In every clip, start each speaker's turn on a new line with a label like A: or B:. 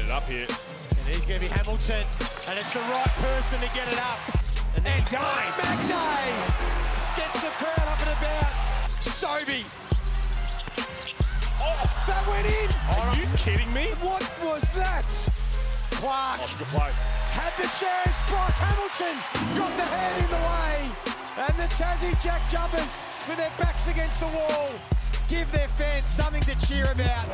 A: get it up here.
B: And he's going to be Hamilton, and it's the right person to get it up. And then Magnay gets the crowd up and about. Sobey. Oh, that went in.
A: Are you kidding me?
B: What was that? Clark
A: Good play.
B: had the chance. Bryce Hamilton got the hand in the way. And the Tassie JackJumpers, with their backs against the wall, give their fans something to cheer about.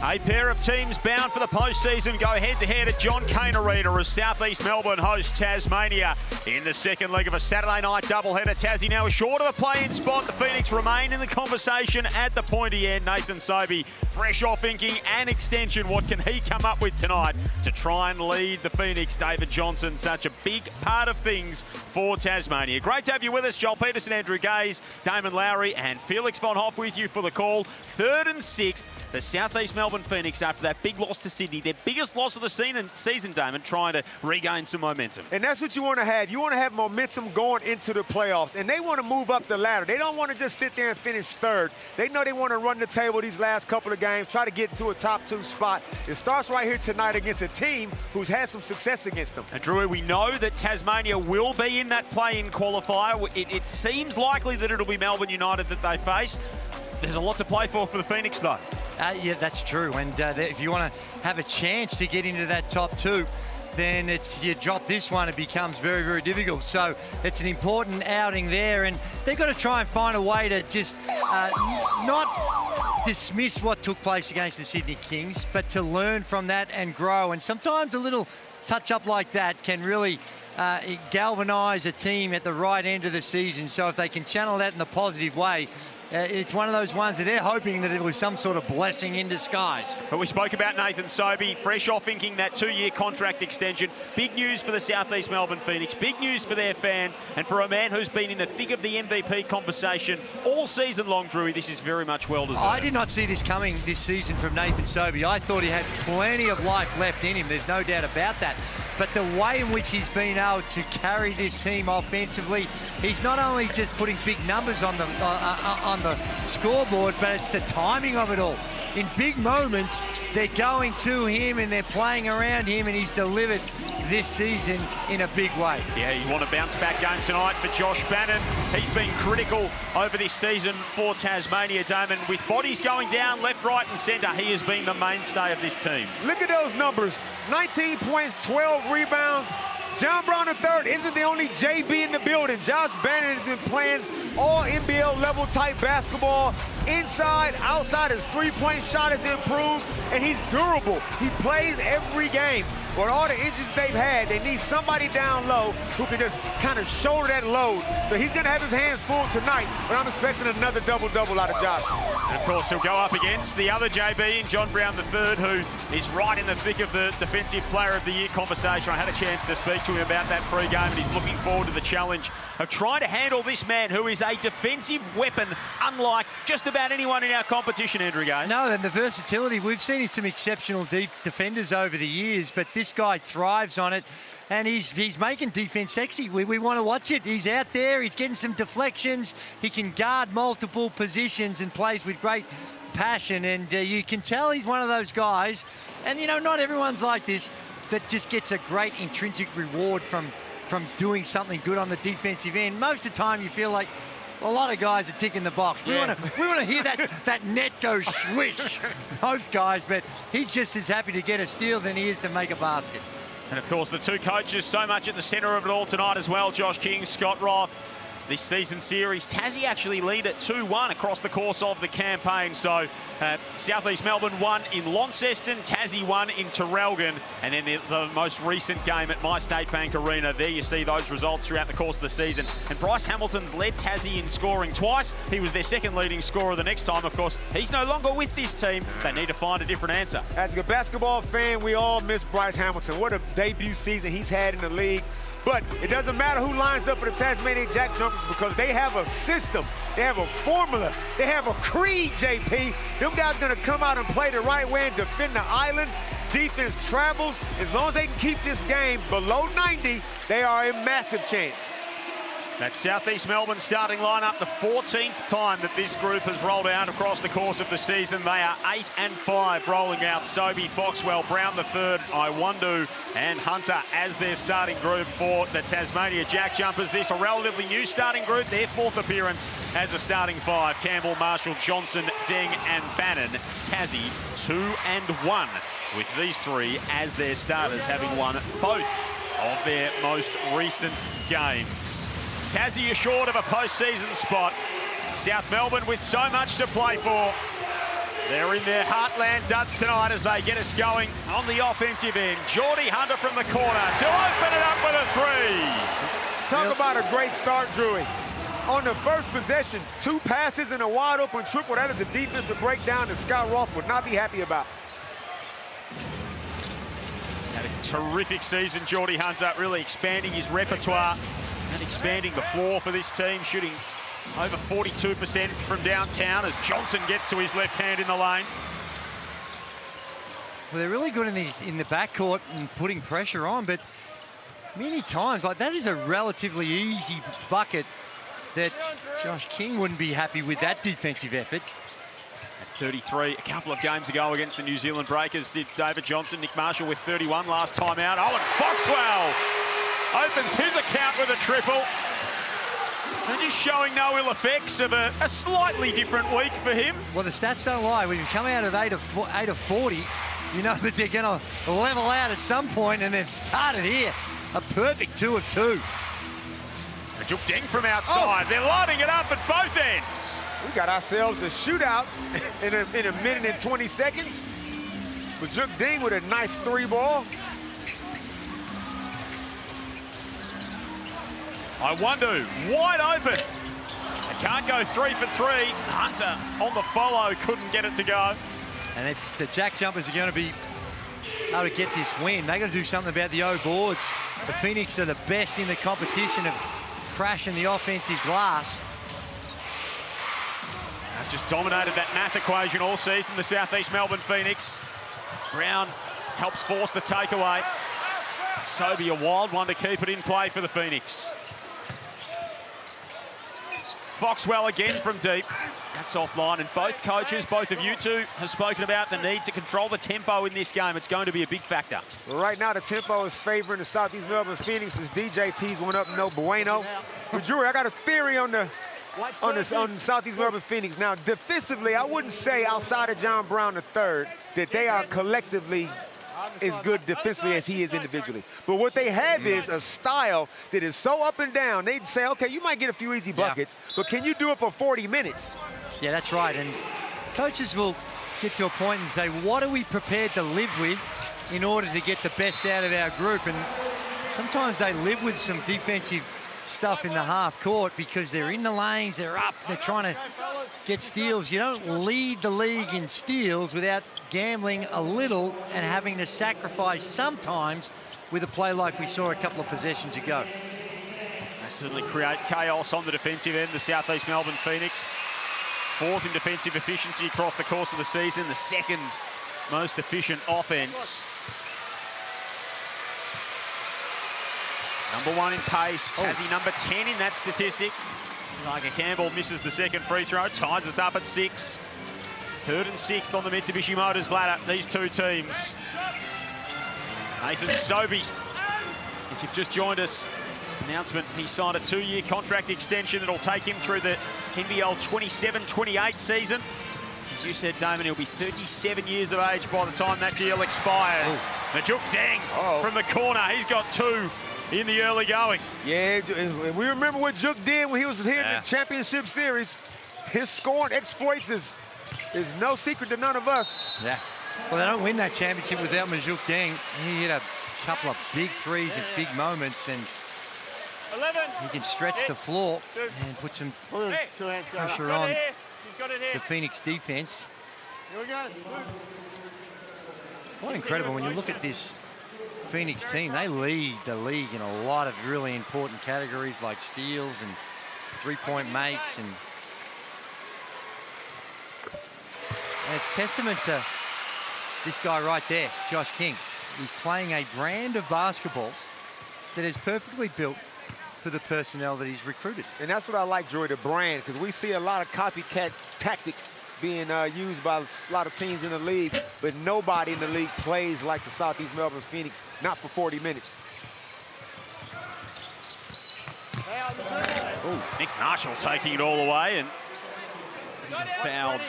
C: A pair of teams bound for the postseason go head-to-head at John Cain Arena as South East Melbourne host Tasmania in the second leg of a Saturday night doubleheader. Tassie now short of a play-in spot. The Phoenix remain in the conversation at the pointy end. Nathan Sobey, fresh off inking and extension. What can he come up with tonight to try and lead the Phoenix? David Johnson, such a big part of things for Tasmania. Great to have you with us. Joel Peterson, Andrew Gaze, Damon Lowry and Felix von Hoff with you for the call. 3rd and 6th. The South East Melbourne Phoenix, after that big loss to Sydney, their biggest loss of the season, Damon, trying to regain some momentum.
D: And that's what you want to have. You want to have momentum going into the playoffs. And they want to move up the ladder. They don't want to just sit there and finish 3rd. They know they want to run the table these last couple of games, try to get into a top 2 spot. It starts right here tonight against a team who's had some success against them.
C: And Drew, we know that Tasmania will be in that play-in qualifier. It seems likely that it'll be Melbourne United that they face. There's a lot to play for the Phoenix, though.
E: Yeah, that's true. And if you want to have a chance to get into that top 2, then you drop this one, it becomes very, very difficult. So it's an important outing there, and they've got to try and find a way to just not dismiss what took place against the Sydney Kings, but to learn from that and grow. And sometimes a little touch-up like that can really galvanise a team at the right end of the season. So if they can channel that in a positive way, it's one of those ones that they're hoping that it was some sort of blessing in disguise.
C: But we spoke about Nathan Sobey, fresh off inking that 2-year contract extension. Big news for the South East Melbourne Phoenix, big news for their fans, and for a man who's been in the thick of the MVP conversation all season long, Drewy, this is very much well-deserved.
E: I did not see this coming this season from Nathan Sobey. I thought he had plenty of life left in him, there's no doubt about that. But the way in which he's been able to carry this team offensively, he's not only just putting big numbers on the scoreboard, but it's the timing of it all. In big moments, they're going to him and they're playing around him, and he's delivered this season in a big way.
C: Yeah, you want a bounce-back game tonight for Josh Bannon. He's been critical over this season for Tasmania, Damon. With bodies going down left, right and centre, he has been the mainstay of this team.
D: Look at those numbers. 19 points, 12 rebounds. John Brown III isn't the only JB in the building. Josh Bannon has been playing all NBL level type basketball. Inside, outside, his three-point shot has improved, and he's durable. He plays every game. With all the injuries they've had, they need somebody down low who can just kind of shoulder that load. So he's going to have his hands full tonight, but I'm expecting another double-double out of Josh.
C: And of course, he'll go up against the other JB in John Brown III, who is right in the thick of the Defensive Player of the Year conversation. I had a chance to speak to him about that pre-game, and he's looking forward to the challenge of trying to handle this man who is a defensive weapon, unlike just about anyone in our competition, Andrew Gaze.
E: No, and the versatility, we've seen some exceptional defenders over the years, but this guy thrives on it, and he's making defense sexy. We want to watch it. He's out there, he's getting some deflections, he can guard multiple positions and plays with great passion, and you can tell he's one of those guys, and you know, not everyone's like this, that just gets a great intrinsic reward from doing something good on the defensive end. Most of the time you feel like a lot of guys are ticking the box. We want to hear that net go swish, most guys, but he's just as happy to get a steal than he is to make a basket.
C: And of course, the two coaches so much at the centre of it all tonight as well. Josh King, Scott Roth. This season series, Tassie actually lead at 2-1 across the course of the campaign. So South East Melbourne won in Launceston, Tassie won in Traralgon, and then the most recent game at My State Bank Arena. There you see those results throughout the course of the season. And Bryce Hamilton's led Tassie in scoring twice. He was their second leading scorer the next time. Of course, he's no longer with this team. They need to find a different answer.
D: As a basketball fan, we all miss Bryce Hamilton. What a debut season he's had in the league. But it doesn't matter who lines up for the Tasmania JackJumpers because they have a system, they have a formula, they have a creed, JP. Them guys are going to come out and play the right way and defend the island. Defense travels. As long as they can keep this game below 90, they are a massive chance.
C: That Southeast Melbourne starting lineup, the 14th time that this group has rolled out across the course of the season. They are 8 and 5, rolling out Sobey, Foxwell, Brown the third, Iwandu and Hunter as their starting group for the Tasmania JackJumpers. This a relatively new starting group, their 4th appearance as a starting 5. Campbell, Marshall, Johnson, Deng and Bannon. Tassie 2 and 1 with these 3 as their starters, having won both of their most recent games. Tassie assured of a postseason spot. South Melbourne with so much to play for. They're in their heartland duds tonight as they get us going on the offensive end. Geordie Hunter from the corner to open it up with a 3.
D: Talk about a great start, Drewy. On the first possession, 2 passes and a wide open triple. That is a defensive breakdown that Scott Ross would not be happy about.
C: Had a terrific season, Geordie Hunter, really expanding his repertoire and expanding the floor for this team, shooting over 42% from downtown as Johnson gets to his left hand in the lane.
E: Well, they're really good in the backcourt and putting pressure on, but many times, like that is a relatively easy bucket that Josh King wouldn't be happy with that defensive effort.
C: At 33, a couple of games ago against the New Zealand Breakers, did David Johnson. Nick Marshall with 31 last time out. Owen Foxwell opens his account with a triple. And just showing no ill effects of a slightly different week for him.
E: Well, the stats don't lie. When you come out of 8 of 40, you know that they're going to level out at some point, and they've started here. A perfect 2 of 2.
C: Majuk Deng from outside. They're lining it up at both ends.
D: We got ourselves a shootout in a minute and 20 seconds. Majuk Deng with a nice 3-ball.
C: Iwandu wide open. They can't go 3 for 3. Hunter on the follow, couldn't get it to go.
E: And if the JackJumpers are going to be able to get this win, they got to do something about the O boards. The Phoenix are the best in the competition of crashing the offensive glass.
C: They've just dominated that math equation all season, the Southeast Melbourne Phoenix. Brown helps force the takeaway. Sobey, a wild one to keep it in play for the Phoenix. Foxwell again from deep. That's offline, and both coaches, both of you two, have spoken about the need to control the tempo in this game. It's going to be a big factor.
D: Well, right now the tempo is favoring the Southeast Melbourne Phoenix as DJT's went up no bueno. But Drew, I got a theory on the Southeast Melbourne Phoenix. Now, defensively, I wouldn't say outside of John Brown III that they are collectively as good defensively as he is individually. But what they have is a style that is so up and down. They'd say, okay, you might get a few easy buckets, but can you do it for 40 minutes?
E: Yeah, that's right. And coaches will get to a point and say, what are we prepared to live with in order to get the best out of our group? And sometimes they live with some defensive stuff in the half court because they're in the lanes, they're up, they're trying to get steals. You don't lead the league in steals without gambling a little and having to sacrifice sometimes with a play like we saw a couple of possessions ago.
C: They certainly create chaos on the defensive end, the Southeast Melbourne Phoenix. 4th in defensive efficiency across the course of the season, the 2nd most efficient offense. Number 1 in pace, Tassie number 10 in that statistic. Tiger Campbell misses the 2nd free throw, ties us up at 6. 3rd and 6th on the Mitsubishi Motors ladder, these two teams. Nathan Sobey, if you've just joined us, announcement, he signed a 2-year contract extension that'll take him through the NBL 27-28 season. As you said, Damon, he'll be 37 years of age by the time that deal expires. Majuk Deng from the corner, he's got 2 in the early going.
D: Yeah, we remember what Juk did when he was here in the championship series. His scoring exploits is no secret to none of us.
E: Yeah. Well, they don't win that championship without Majuk Deng. He hit a couple of big threes at big moments, and he can stretch the floor and put some pressure on the Phoenix defense. Quite incredible when you look at this Phoenix team. They lead the league in a lot of really important categories like steals and three-point makes, and it's testament to this guy right there, Josh King. He's playing a brand of basketball that is perfectly built for the personnel that he's recruited.
D: And that's what I like, Joy, the brand, because we see a lot of copycat tactics being used by a lot of teams in the league, but nobody in the league plays like the Southeast Melbourne Phoenix, not for 40 minutes.
C: Ooh, Nick Marshall taking it all the way and fouled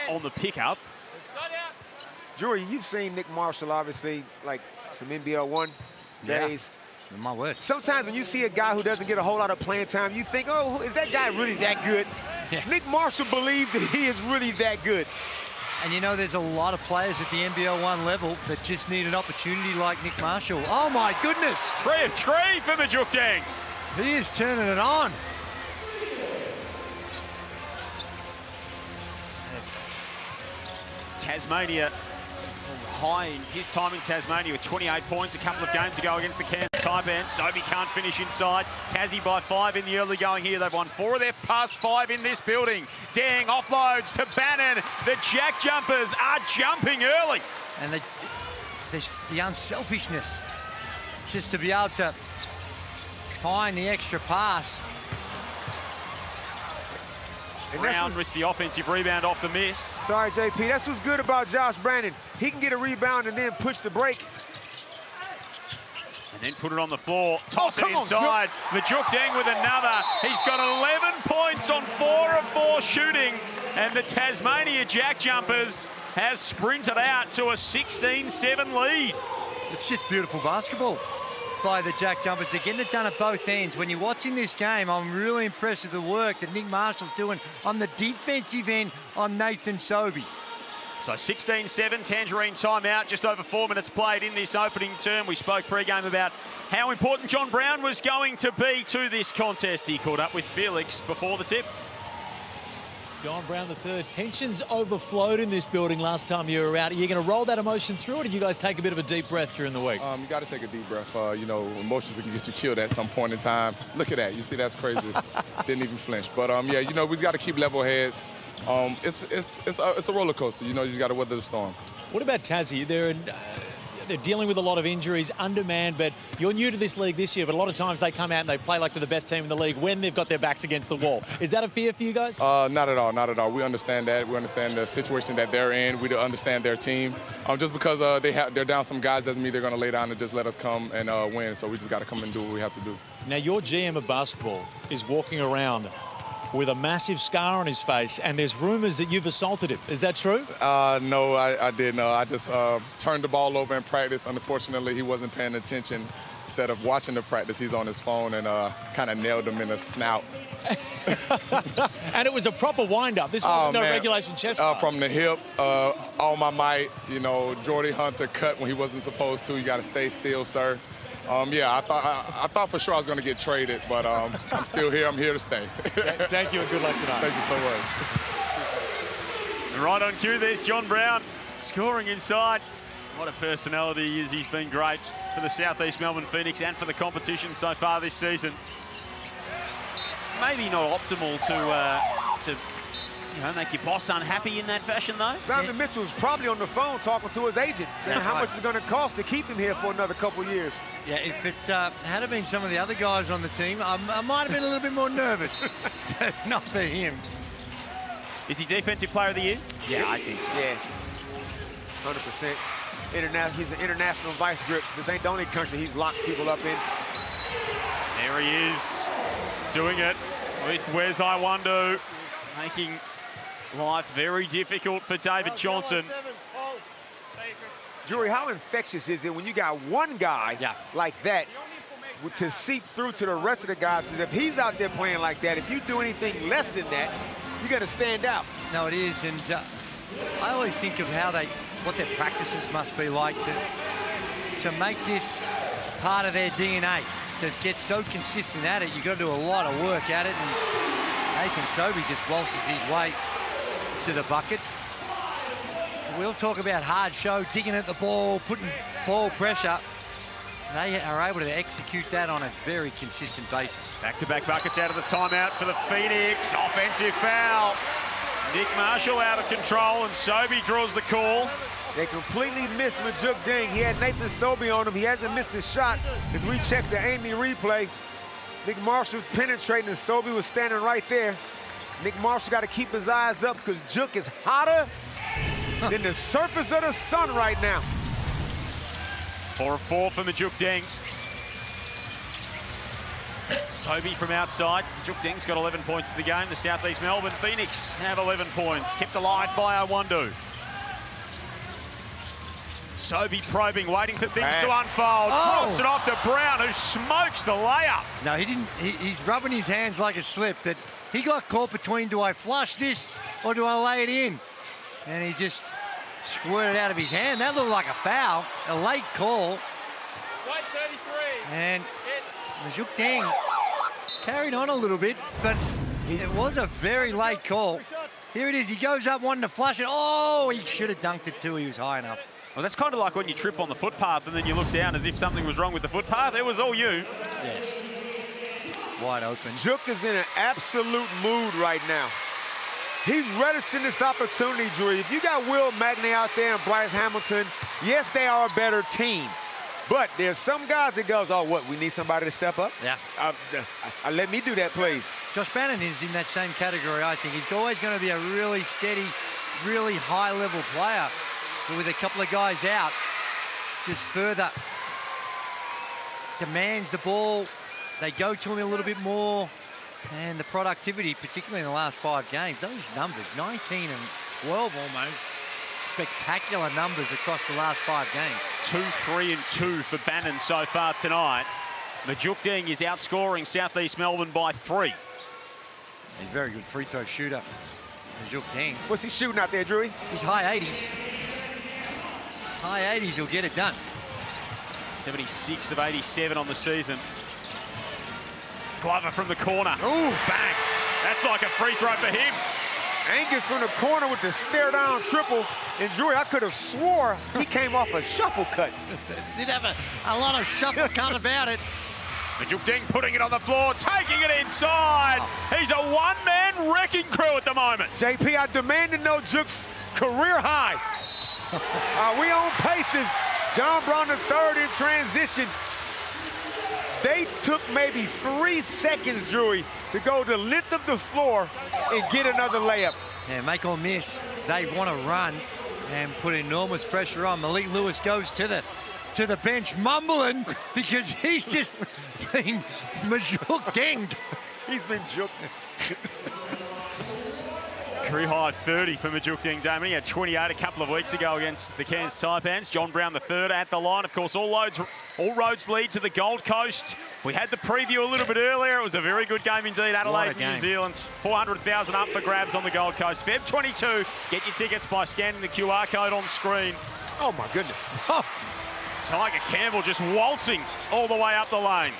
C: on the pickup.
D: Jory, you've seen Nick Marshall, obviously, like some NBL 1 days.
E: Yeah. My word.
D: Sometimes when you see a guy who doesn't get a whole lot of playing time, you think, oh, is that guy really that good?
E: Yeah.
D: Nick Marshall believes that he is really that good.
E: And you know, there's a lot of players at the NBL 1 level that just need an opportunity like Nick Marshall. Oh my goodness.
C: 3 of 3 for Majukdang.
E: He is turning it on.
C: Tasmania high in his time in Tasmania with 28 points a couple of games ago against the Cairns Taibans. Sobey can't finish inside. Tassie by 5 in the early going here. They've won 4 of their past 5 in this building. Dang offloads to Bannon. The JackJumpers are jumping early.
E: And there's the unselfishness just to be able to find the extra pass.
C: Brown with the offensive rebound off the miss.
D: Sorry, JP. That's what's good about Josh Brandon. He can get a rebound and then push the break.
C: And then put it on the floor. Toss it inside. Majukdang with another. He's got 11 points on 4 of 4 shooting. And the Tasmania JackJumpers have sprinted out to a 16-7 lead.
E: It's just beautiful basketball by the JackJumpers. They're getting it done at both ends. When you're watching this game, I'm really impressed with the work that Nick Marshall's doing on the defensive end on Nathan Sobey.
C: So 16-7, Tangerine timeout, just over 4 minutes played in this opening term. We spoke pre-game about how important John Brown was going to be to this contest. He caught up with Felix before the tip.
A: John Brown III, tensions overflowed in this building last time you were out. Are you going to roll that emotion through, or did you guys take a bit of a deep breath during the week?
F: You got to take a deep breath. You know, emotions can get you killed at some point in time. Look at that. You see, that's crazy. Didn't even flinch. But, yeah, you know, we got to keep level heads. It's a roller coaster. You know, you just got to weather the storm.
A: What about Tassie? They're dealing with a lot of injuries, undermanned, but you're new to this league this year, but a lot of times they come out and they play like they're the best team in the league when they've got their backs against the wall. Is that a fear for you guys?
F: Not at all, not at all. We understand that. We understand the situation that they're in. We understand their team. Just because they're down some guys doesn't mean they're going to lay down and just let us come and win, so we just got to come and do what we have to do.
A: Now, your GM of basketball is walking around with a massive scar on his face, and there's rumors that you've assaulted him. Is that true?
F: No, I didn't. I just turned the ball over in practice. Unfortunately, he wasn't paying attention. Instead of watching the practice, he's on his phone and kind of nailed him in the snout.
A: And it was a proper wind-up. This wasn't no regulation chest fight.
F: From the hip, all my might. You know, Jordy Hunter cut when he wasn't supposed to. You got to stay still, sir. Yeah, I thought for sure I was going to get traded, but I'm still here. I'm here to stay.
A: Thank you and good luck tonight.
F: Thank you so much.
C: And right on cue, there's John Brown scoring inside. What a personality he is. He's been great for the Southeast Melbourne Phoenix and for the competition so far this season. Maybe not optimal to you know, make your boss unhappy in that fashion, though.
D: Simon Mitchell's probably on the phone talking to his agent, saying how much it's going to cost to keep him here for another couple years.
E: Yeah, if it had been some of the other guys on the team, I might have been a little bit more nervous, but not for him.
C: Is he Defensive Player of the Year?
E: Yeah, I think so.
D: Yeah, 100%. He's an international vice grip. This ain't the only country he's locked people up in.
C: There he is, doing it with Wes Iwundu, making life very difficult for David Johnson.
D: Jory, how infectious is it when you got one guy like that to seep through to the rest of the guys? Because if he's out there playing like that, if you do anything less than that, you got to stand out.
E: No, it is, and I always think of what their practices must be like to make this part of their DNA. To get so consistent at it, you've got to do a lot of work at it, and Nathan Sobey just waltzes his way to the bucket. We'll talk about hard show, digging at the ball, putting ball pressure. They are able to execute that on a very consistent basis.
C: Back-to-back buckets out of the timeout for the Phoenix. Offensive foul. Nick Marshall out of control, and Sobey draws the call.
D: They completely missed Majukdang. He had Nathan Sobey on him. He hasn't missed his shot as we check the Amy replay. Nick Marshall penetrating, and Sobey was standing right there. Nick Marshall got to keep his eyes up because Juk is hotter than the surface of the sun right now.
C: 4 of 4 for Majuk Deng. Sobey from outside. Majuk Deng's got 11 points in the game. The Southeast Melbourne Phoenix have 11 points. Kept alive by Awandu. Sobey probing, waiting for things to unfold. Drops it off to Brown, who smokes the layup.
E: No, he didn't. He's rubbing his hands like a slip, but he got caught between, do I flush this or do I lay it in? And he just squirted out of his hand. That looked like a foul, a late call.
G: White 33.
E: And Majuk Deng carried on a little bit, but it was a very late call. Here it is. He goes up wanting to flush it. Oh, he should have dunked it too. He was high enough.
C: Well, that's kind of like when you trip on the footpath and then you look down as if something was wrong with the footpath. It was all you.
E: Yes. Wide open.
D: Juk is in an absolute mood right now. He's relishing this opportunity, Drew. If you got Will Magney out there and Bryce Hamilton, yes, they are a better team. But there's some guys that goes, oh, what, we need somebody to step up?
E: Yeah.
D: Let me do that, please.
E: Josh Bannon is in that same category, I think. He's always going to be a really steady, really high-level player. But with a couple of guys out, just further demands the ball. They go to him a little bit more. And the productivity, particularly in the last 5 games, those numbers, 19 and 12 almost, spectacular numbers across the last 5 games.
C: 2, 3, and 2 for Bannon so far tonight. Majuk Deng is outscoring Southeast Melbourne by 3.
E: He's a very good free throw shooter, Majuk Deng.
D: What's he shooting out there, Drew?
E: He's high 80s. High 80s, he'll get it done.
C: 76 of 87 on the season. Glover from the corner.
D: Ooh,
C: bang. That's like a free throw for him.
D: Angus from the corner with the stare down triple. And Drew, I could have swore he came off a shuffle cut.
E: Did have a lot of shuffle cut about it.
C: Majuk Deng putting it on the floor, taking it inside. He's a one-man wrecking crew at the moment.
D: JP, I demand to know Juk's career high. We on paces. John Brown III in transition. They took maybe 3 seconds, Drewy, to go the length of the floor and get another layup.
E: Yeah, make or miss, they want to run and put enormous pressure on. Malik Lewis goes to the bench mumbling because he's just been Majuk Denged.
D: He's been juked.
C: Career high 30 for Majuk Deng Damon. He had 28 a couple of weeks ago against the Cairns Taipans. John Brown III at the line. Of course, all roads lead to the Gold Coast. We had the preview a little bit earlier. It was a very good game indeed. Adelaide, New Zealand. 400,000 up for grabs on the Gold Coast. Feb 22. Get your tickets by scanning the QR code on screen.
D: Oh, my goodness.
C: Oh. Tiger Campbell just waltzing all the way up the lane.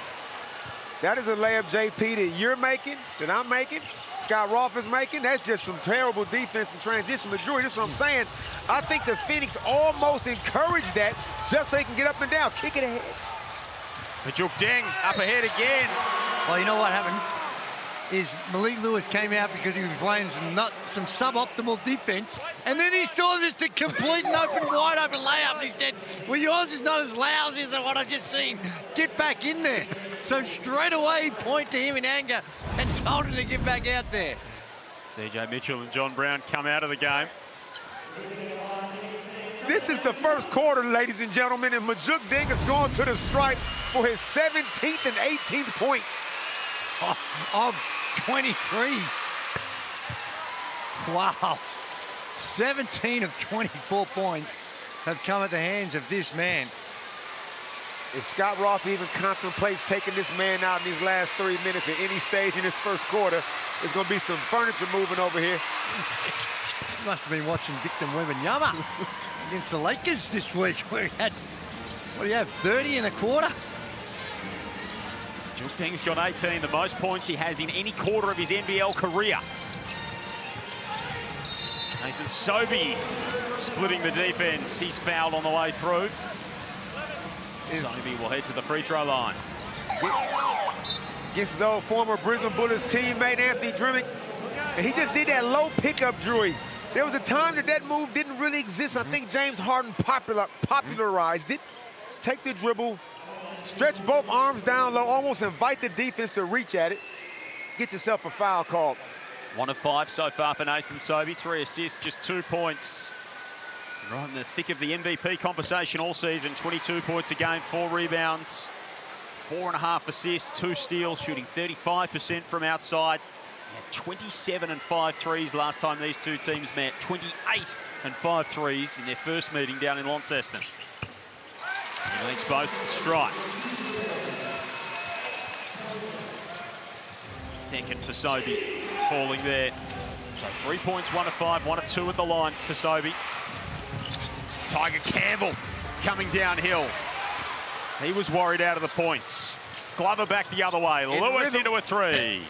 D: That is a layup, JP, that you're making, that I'm making, Scott Roth is making. That's just some terrible defense and transition. But, Drew, this is what I'm saying. I think the Phoenix almost encouraged that just so they can get up and down, kick it ahead.
C: Majuk Deng up ahead again.
E: Well, you know what happened is Malik Lewis came out because he was playing some suboptimal defense, and then he saw just a complete and wide open layup, and he said, well, yours is not as lousy as what I've just seen. Get back in there. So straight away, point to him in anger and told him to get back out there.
C: DJ Mitchell and John Brown come out of the game.
D: This is the first quarter, ladies and gentlemen, and Majuk Deng is going to the stripe for his 17th and 18th point.
E: Of 23. Wow. 17 of 24 points have come at the hands of this man.
D: If Scott Roth even contemplates taking this man out in these last 3 minutes at any stage in this first quarter, there's going to be some furniture moving over here.
E: You must have been watching Victor Wembanyama against the Lakers this week, where he had, what do you have, 30 in a quarter?
C: Majuk Deng's got 18, the most points he has in any quarter of his NBL career. Nathan Sobey splitting the defense. He's fouled on the way through. Sobey will head to the free throw line.
D: Against his old former Brisbane Bullets teammate, Anthony Drimmick. And he just did that low pickup, Drewy. There was a time that move didn't really exist. I think James Harden popularized it. Take the dribble, Stretch both arms down low, almost invite the defense to reach at it. Get yourself a foul called.
C: 1 of 5 so far for Nathan Sobey. 3 assists, just 2 points. Right in the thick of the MVP conversation all season. 22 points a game, 4 rebounds, 4.5 assists, 2 steals, shooting 35% from outside. He had 27 and 5 threes last time these two teams met. 28 and 5 threes in their first meeting down in Launceston. He leads both strike. Second for Sobey, falling there. So 3 points, 1 of 5, 1 of 2 at the line for Sobey. Tiger Campbell coming downhill. He was worried out of the points. Glover back the other way. Lewis into a 3.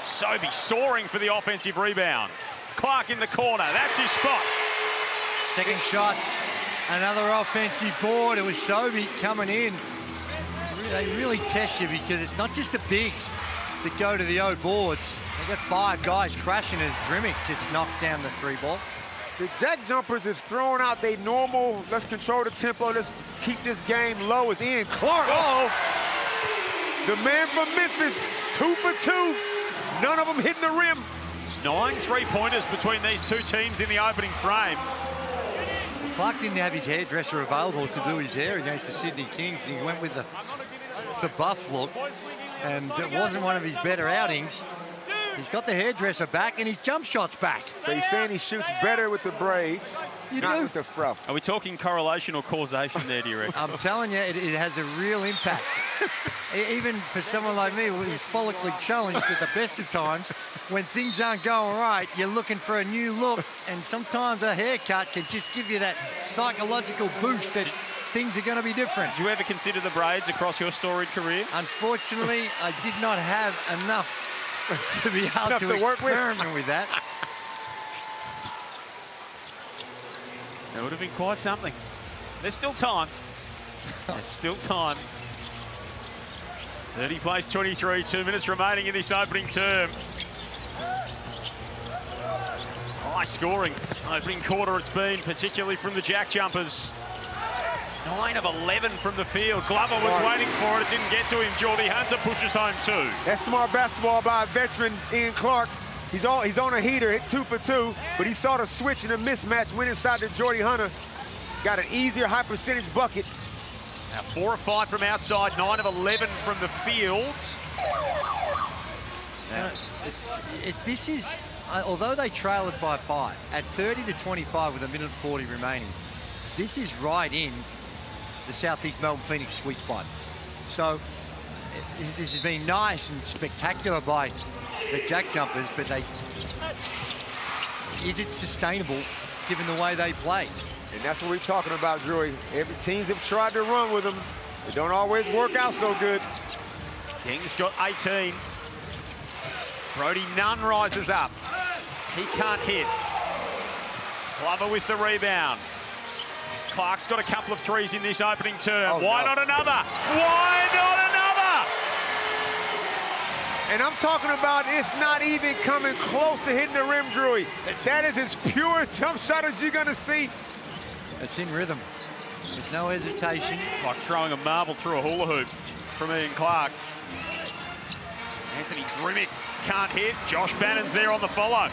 C: Sobey soaring for the offensive rebound. Clark in the corner. That's his spot.
E: Second shots. Another offensive board. It was Sobey coming in. They really test you because it's not just the bigs that go to the O boards. They've got 5 guys crashing as Grimmick just knocks down the 3 ball.
D: The JackJumpers is throwing out their normal, let's control the tempo, let's keep this game low. Is Ian Clark. Uh-oh. The man from Memphis, 2 for 2. None of them hitting the rim.
C: 9 3-pointers between these two teams in the opening frame.
E: Clark didn't have his hairdresser available to do his hair against the Sydney Kings, and he went with the buff look, and it wasn't one of his better outings. He's got the hairdresser back and his jump shot's back.
D: So he's saying he shoots better with the braids, not with the fro.
C: Are we talking correlation or causation there, do you reckon?
E: I'm telling you, it has a real impact. Even for someone like me who's follically challenged at the best of times, when things aren't going right, you're looking for a new look, and sometimes a haircut can just give you that psychological boost that things are going to be different.
C: Did you ever consider the braids across your storied career?
E: Unfortunately, I did not have enough to be able to experiment with that.
C: That would have been quite something. There's still time. There's still time. 30 plays 23, 2 minutes remaining in this opening term. High scoring opening quarter it's been, particularly from the JackJumpers. 9 of 11 from the field. Glover was waiting for it. It didn't get to him. Geordie Hunter pushes home 2.
D: That's smart basketball by a veteran, Ian Clark. He's on a heater, hit 2 for 2, but he saw the switch and the mismatch, went inside to Geordie Hunter. Got an easier, high percentage bucket.
C: Now 4 of 5 from outside, 9 of 11 from the field.
E: This is, although they trail it by 5, at 30 to 25 with 1:40 remaining, this is right in the Southeast Melbourne Phoenix sweet spot. So this has been nice and spectacular by the JackJumpers, but is it sustainable given the way they play?
D: And that's what we're talking about, Drewy. Every teams have tried to run with them. They don't always work out so good.
C: Ding's got 18. Brody Nunn rises up. He can't hit. Glover with the rebound. Clark's got a couple of threes in this opening term. Why not another? Why not another?
D: And I'm talking about it's not even coming close to hitting the rim, Drewy. That is as pure a jump shot as you're going to see.
E: It's in rhythm. There's no hesitation.
C: It's like throwing a marble through a hula hoop from Ian Clark. Anthony Grimmick can't hit. Josh Bannon's there on the follow.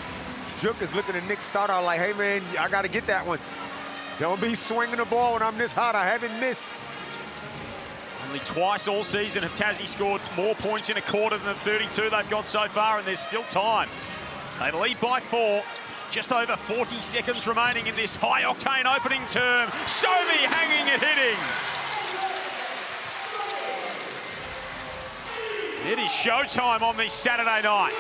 D: Juk is looking at Nick Stoddard like, hey, man, I got to get that one. Don't be swinging the ball when I'm this hot. I haven't missed.
C: Only twice all season have Tassie scored more points in a quarter than the 32 they've got so far, and there's still time. They lead by 4. Just over 40 seconds remaining in this high-octane opening term. Sobey hanging and hitting. It is showtime on this Saturday night.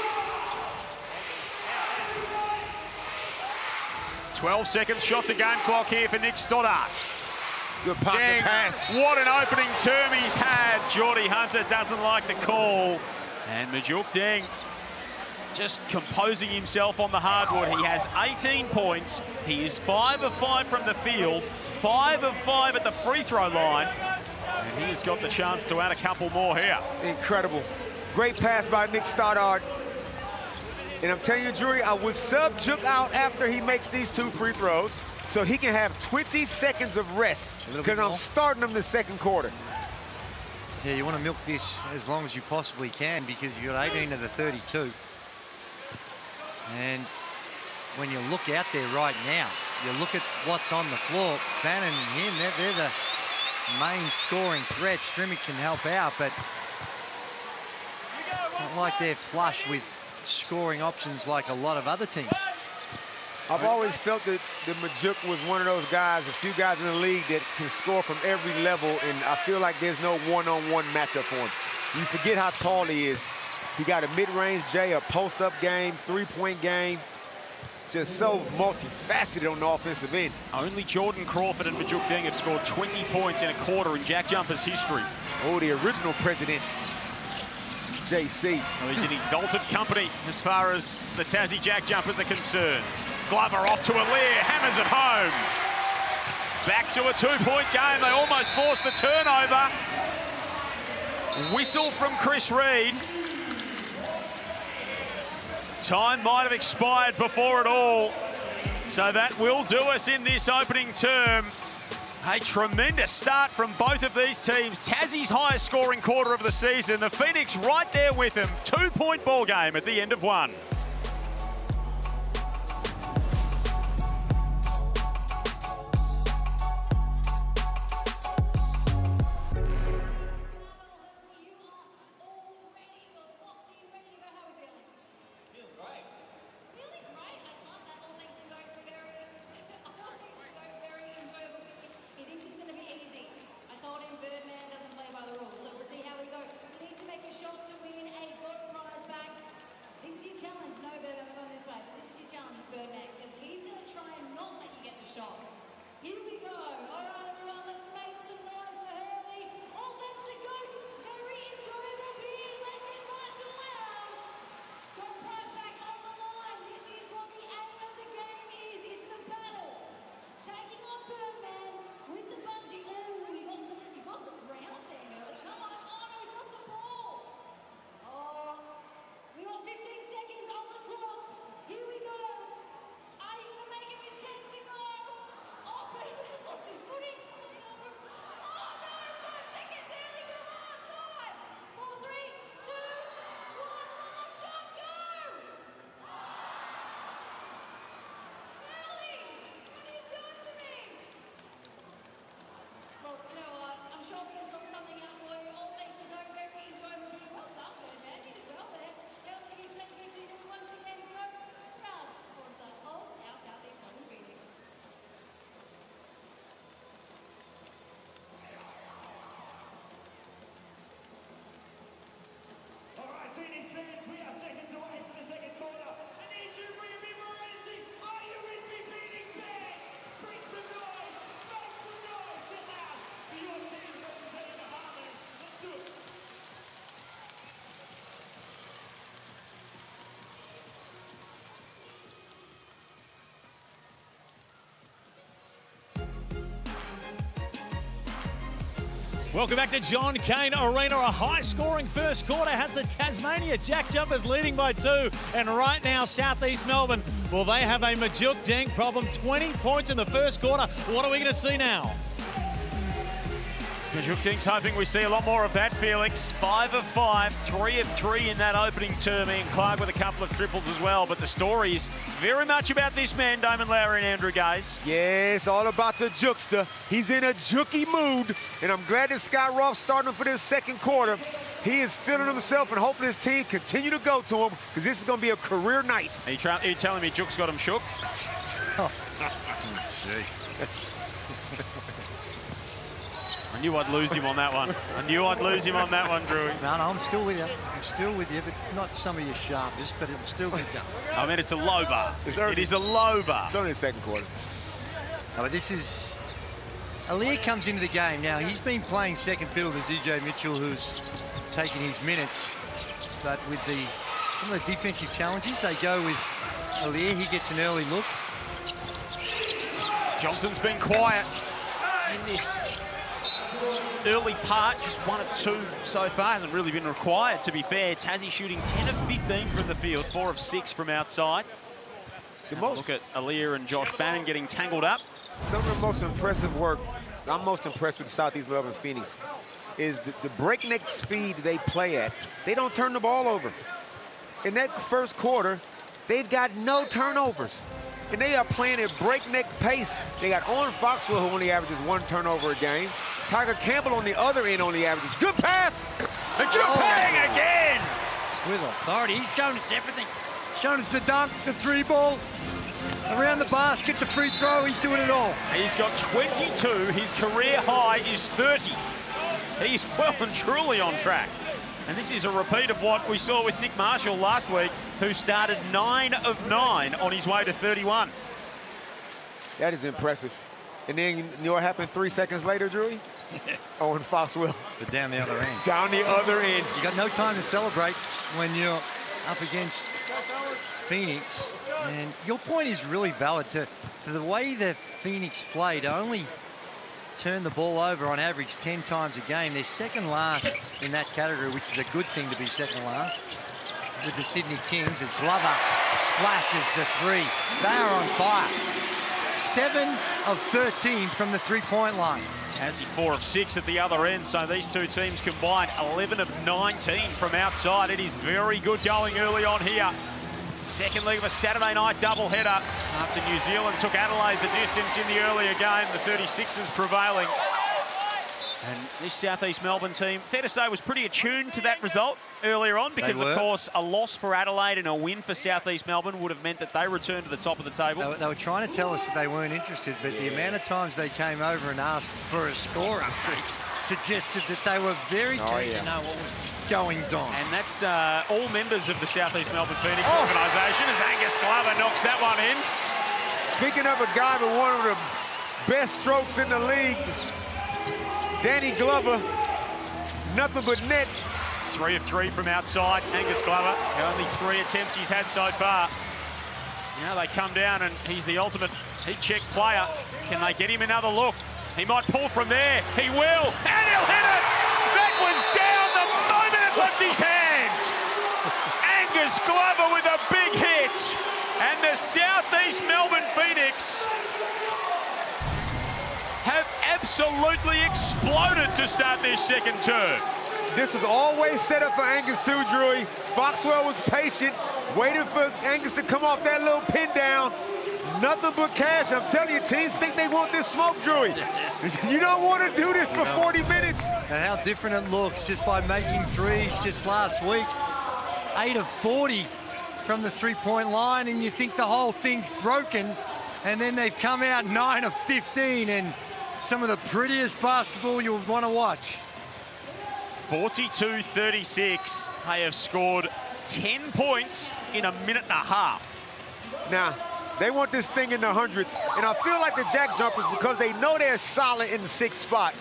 C: 12 seconds shot to game clock here for Nick Stoddard.
D: Good pocket pass.
C: What an opening term he's had. Geordie Hunter doesn't like the call. And Majuk Deng just composing himself on the hardwood. He has 18 points. He is 5 of 5 from the field, 5 of 5 at the free throw line. And he has got the chance to add a couple more here.
D: Incredible. Great pass by Nick Stoddard. And I'm telling you, Drewy, I would sub Juk out after he makes these 2 free throws so he can have 20 seconds of rest because I'm starting him the second quarter.
E: Yeah, you want to milk this as long as you possibly can because you've got 18 of the 32. And when you look out there right now, you look at what's on the floor, Bannon and him, they're the main scoring threat. Strimmick can help out, but it's not like they're flush with scoring options like a lot of other teams.
D: I've always felt that the Majuk was one of those guys, a few guys in the league that can score from every level, and I feel like there's no one-on-one matchup for him. You forget how tall he is. He got a mid-range J, a post-up game, three-point game. Just so multifaceted on the offensive end.
C: Only Jordan Crawford and Majuk Deng have scored 20 points in a quarter in JackJumpers history.
D: Oh, the original president, JC.
C: So he's in exalted company as far as the Tassie JackJumpers are concerned. Glover off to Aliir, hammers it home. Back to a two-point game. They almost forced the turnover. Whistle from Chris Reed. Time might have expired before it all. So that will do us in this opening term. A tremendous start from both of these teams. Tassie's highest scoring quarter of the season. The Phoenix right there with them. 2-point ball game at the end of one.
A: Welcome back to John Cain Arena. A high-scoring first quarter has the Tasmania JackJumpers leading by 2. And right now, Southeast Melbourne, well, they have a Majuk Deng problem. 20 points in the first quarter. What are we going to see now?
C: Majuk Deng's hoping we see a lot more of that, Felix. 5 of 5, 3 of 3 in that opening term. Ian Clark with a couple of triples as well. But the story is very much about this man, Damon Lowry and Andrew Gaze.
D: Yeah, it's all about the Jukster. He's in a jukey mood, and I'm glad that Scott Ross starting him for this second quarter. He is feeling himself and hoping his team continue to go to him because this is going to be a career night.
C: Are you telling me Juk's got him shook?
E: Oh, gee.
C: I knew I'd lose him on that one. I knew I'd lose him on that one, Drew.
E: No, I'm still with you. I'm still with you, but not some of your sharpness, but I'm still with you.
C: I mean, it's a low bar. It is a low bar.
D: It's only the second quarter.
E: No, but this is... Aliir comes into the game. Now, he's been playing second fiddle to DJ Mitchell, who's taken his minutes. But with some of the defensive challenges, they go with Aliir. He gets an early look.
C: Johnson's been quiet in this early part, just 1 of 2 so far. Hasn't really been required, to be fair. Tassie shooting 10 of 15 from the field, 4 of 6 from outside. Look at Aliir and Josh Bannon getting tangled up.
D: Some of the most impressive work, I'm most impressed with the Southeast Melbourne Phoenix. is the breakneck speed they play at. They don't turn the ball over. In that first quarter, they've got no turnovers. And they are playing at breakneck pace. They got Owen Foxwell, who only averages 1 turnover a game. Tiger Campbell on the other end only averages. Good pass! And Japan again!
E: With authority, he's shown us everything. Shown us the dunk, the 3-ball, around the basket, the free throw, he's doing it all.
C: He's got 22, his career high is 30. He's well and truly on track. And this is a repeat of what we saw with Nick Marshall last week, who started 9 of 9 on his way to 31.
D: That is impressive. And then you know what happened 3 seconds later, Drewy? Owen Foxwell.
E: But down the other end.
D: Down the other end.
E: You got no time to celebrate when you're up against Phoenix. And your point is really valid. To the way that Phoenix played, only turn the ball over on average 10 times a game. They're second last in that category, which is a good thing to be second last. With the Sydney Kings as Glover splashes the 3. They are on fire. 7 of 13 from the 3-point line.
C: Tassie 4 of 6 at the other end, so these two teams combined 11 of 19 from outside. It is very good going early on here. Second leg of a Saturday night doubleheader after New Zealand took Adelaide the distance in the earlier game. The 36ers prevailing. And this Southeast Melbourne team, fair to say, was pretty attuned to that result earlier on because, of course, a loss for Adelaide and a win for Southeast Melbourne would have meant that they returned to the top of the table.
E: They were trying to tell us that they weren't interested, but the amount of times they came over and asked for a score update suggested that they were very keen to know what was going on.
C: And that's all members of the Southeast Melbourne Phoenix organisation as Angus Glover knocks that one in.
D: Speaking of a guy with one of the best strokes in the league, Danny Glover, nothing but net.
C: 3 of 3 from outside. Angus Glover, the only 3 attempts he's had so far. Now they come down and he's the ultimate heat check player. Can they get him another look? He might pull from there. He will, and he'll hit it! That was down the moment it left his hand. Angus Glover with a big hit. And the Southeast Melbourne Phoenix have absolutely exploded to start their second term.
D: This was always set up for Angus too, Drewy. Foxwell was patient, waiting for Angus to come off that little pin down. Nothing but cash. I'm telling you, teams think they want this smoke, Drewy. You don't want to do this for 40 minutes.
E: And how different it looks just by making threes just last week. 8 of 40 from the 3-point line, and you think the whole thing's broken. And then they've come out 9 of 15, and some of the prettiest basketball you'll want to watch.
C: 42-36. They have scored 10 points in a minute and a half.
D: Now, they want this thing in the hundreds, and I feel like the JackJumpers, because they know they're solid in the 6th spot,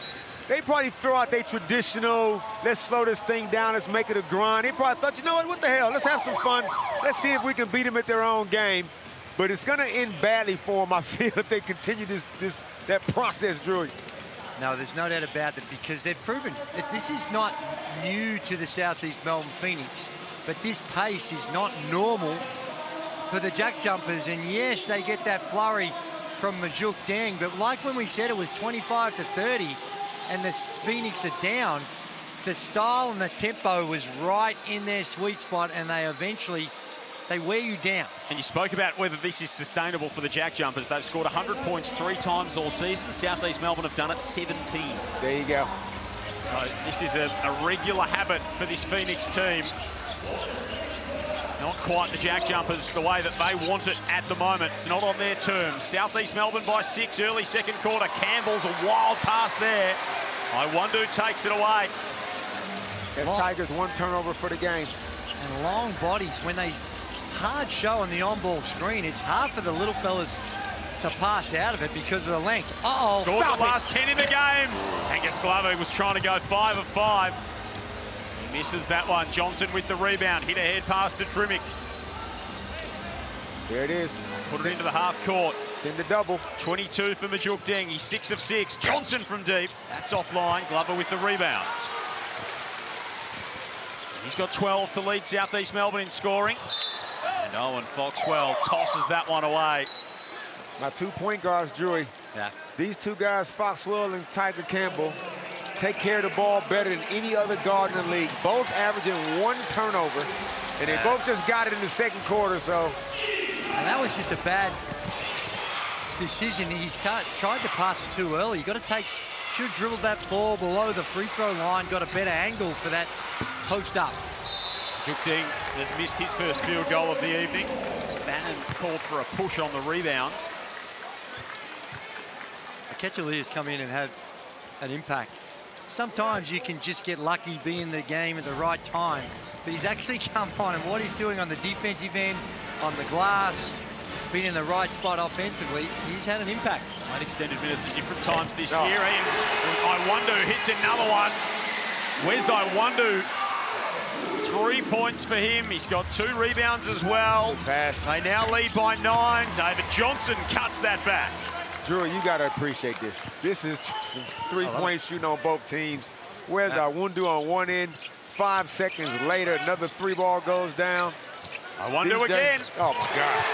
D: they probably throw out their traditional, let's slow this thing down, let's make it a grind. They probably thought, you know what the hell, let's have some fun. Let's see if we can beat them at their own game. But it's going to end badly for them, I feel, if they continue that process, Drewy.
E: No, there's no doubt about that, because they've proven that this is not new to the Southeast Melbourne Phoenix, but this pace is not normal for the JackJumpers. And yes, they get that flurry from Majuk Deng, but like when we said it was 25 to 30 and the Phoenix are down, the style and the tempo was right in their sweet spot, and they eventually wear you down.
C: And you spoke about whether this is sustainable for the JackJumpers. They've scored 100 points 3 times all season. Southeast Melbourne have done it 17.
D: There you go.
C: So this is a regular habit for this Phoenix team. Not quite the JackJumpers the way that they want it at the moment. It's not on their terms. Southeast Melbourne by 6 early second quarter. Campbell's a wild pass there. Iwundu takes it away.
D: That's Tigers 1 turnover for the game.
E: And long bodies, when they hard show on the on-ball screen, it's hard for the little fellas to pass out of it because of the length.
C: Scored the last 10 in the game. Angus Glover was trying to go 5 of 5. He misses that one. Johnson with the rebound. Hit ahead pass to Trimmick.
D: There it is.
C: Put it into the half court.
D: Send the double.
C: 22 for Majuk Deng. He's 6 of 6. Johnson from deep. That's offline. Glover with the rebounds. He's got 12 to lead Southeast Melbourne in scoring. And Owen Foxwell tosses that one away.
D: My 2 point guards, Drewy.
E: Yeah.
D: These 2 guys, Foxwell and Tiger Campbell, take care of the ball better than any other guard in the league. Both averaging 1 turnover, and they both just got it in the second quarter, so.
E: And that was just a bad decision. He's tried to pass it too early. You got to should have dribbled that ball below the free throw line, got a better angle for that post up.
C: Juk Ding has missed his first field goal of the evening. Bannon called for a push on the rebounds.
E: Ketchali has come in and had an impact. Sometimes you can just get lucky, be in the game at the right time, but he's actually come on, and what he's doing on the defensive end, on the glass, being in the right spot offensively, he's had an impact.
C: Played extended minutes at different times this year. And Iwundu hits another one. Where's Iwundu? 3 points for him. He's got 2 rebounds as well.
D: Pass.
C: They now lead by 9. David Johnson cuts that back.
D: Drew, you got to appreciate this. This is some three-point shooting on both teams. Where's Iwundu on one end? 5 seconds later, another 3-ball goes down.
C: Iwundu again.
D: Oh, my God.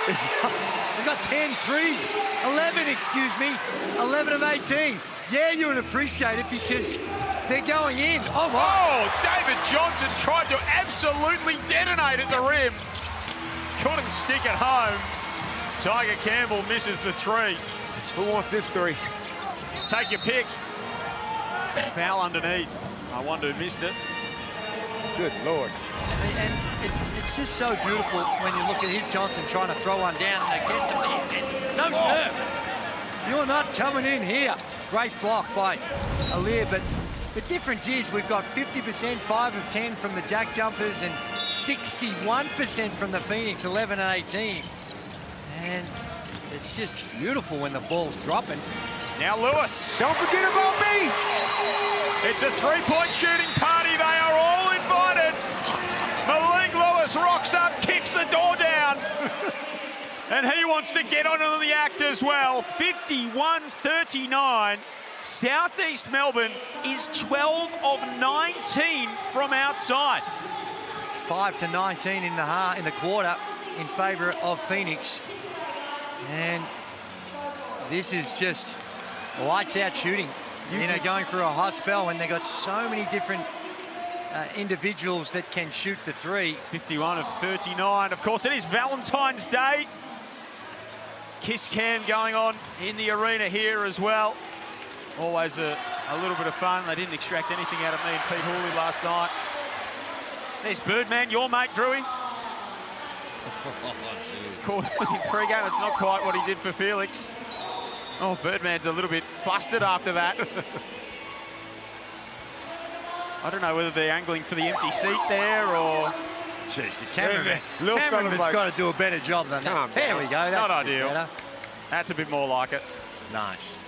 E: They've got 10 threes. 11, excuse me. 11 of 18. Yeah, you would appreciate it because they're going in. Oh, my.
C: Oh, David Johnson tried to absolutely detonate at the rim. Couldn't stick it home. Tiger Campbell misses the 3.
D: Who wants this 3?
C: Take your pick. Foul underneath. Iwundu missed it.
D: Good Lord.
E: And it's just so beautiful when you look at his Johnson trying to throw one down and they catch him. No, sir. You're not coming in here. Great block by Alir, but the difference is we've got 50%, 5 of 10 from the JackJumpers and 61% from the Phoenix, 11 and 18. And it's just beautiful when the ball's dropping.
C: Now Lewis.
D: Don't forget about me.
C: It's a 3-point shooting party. They are all invited. Malik Lewis rocks up, kicks the door down. And he wants to get onto the act as well. 51-39. Southeast Melbourne is 12 of 19 from outside.
E: 5 to 19 in the quarter in favour of Phoenix. And this is just lights out shooting. You know, going through a hot spell when they got so many different individuals that can shoot the 3.
C: 51 of 39. Of course, it is Valentine's Day. Kiss cam going on in the arena here as well. Always a little bit of fun. They didn't extract anything out of me and Pete Hawley last night. There's Birdman, your mate, Drewy. Caught with him pre-game. It's not quite what he did for Felix. Oh, Birdman's a little bit flustered after that. I don't know whether they're angling for the empty seat there or...
E: Jeez, the cameraman's got to do a better job than that. There we go. That's
C: not ideal.
E: Better.
C: That's a bit more like it.
E: Nice.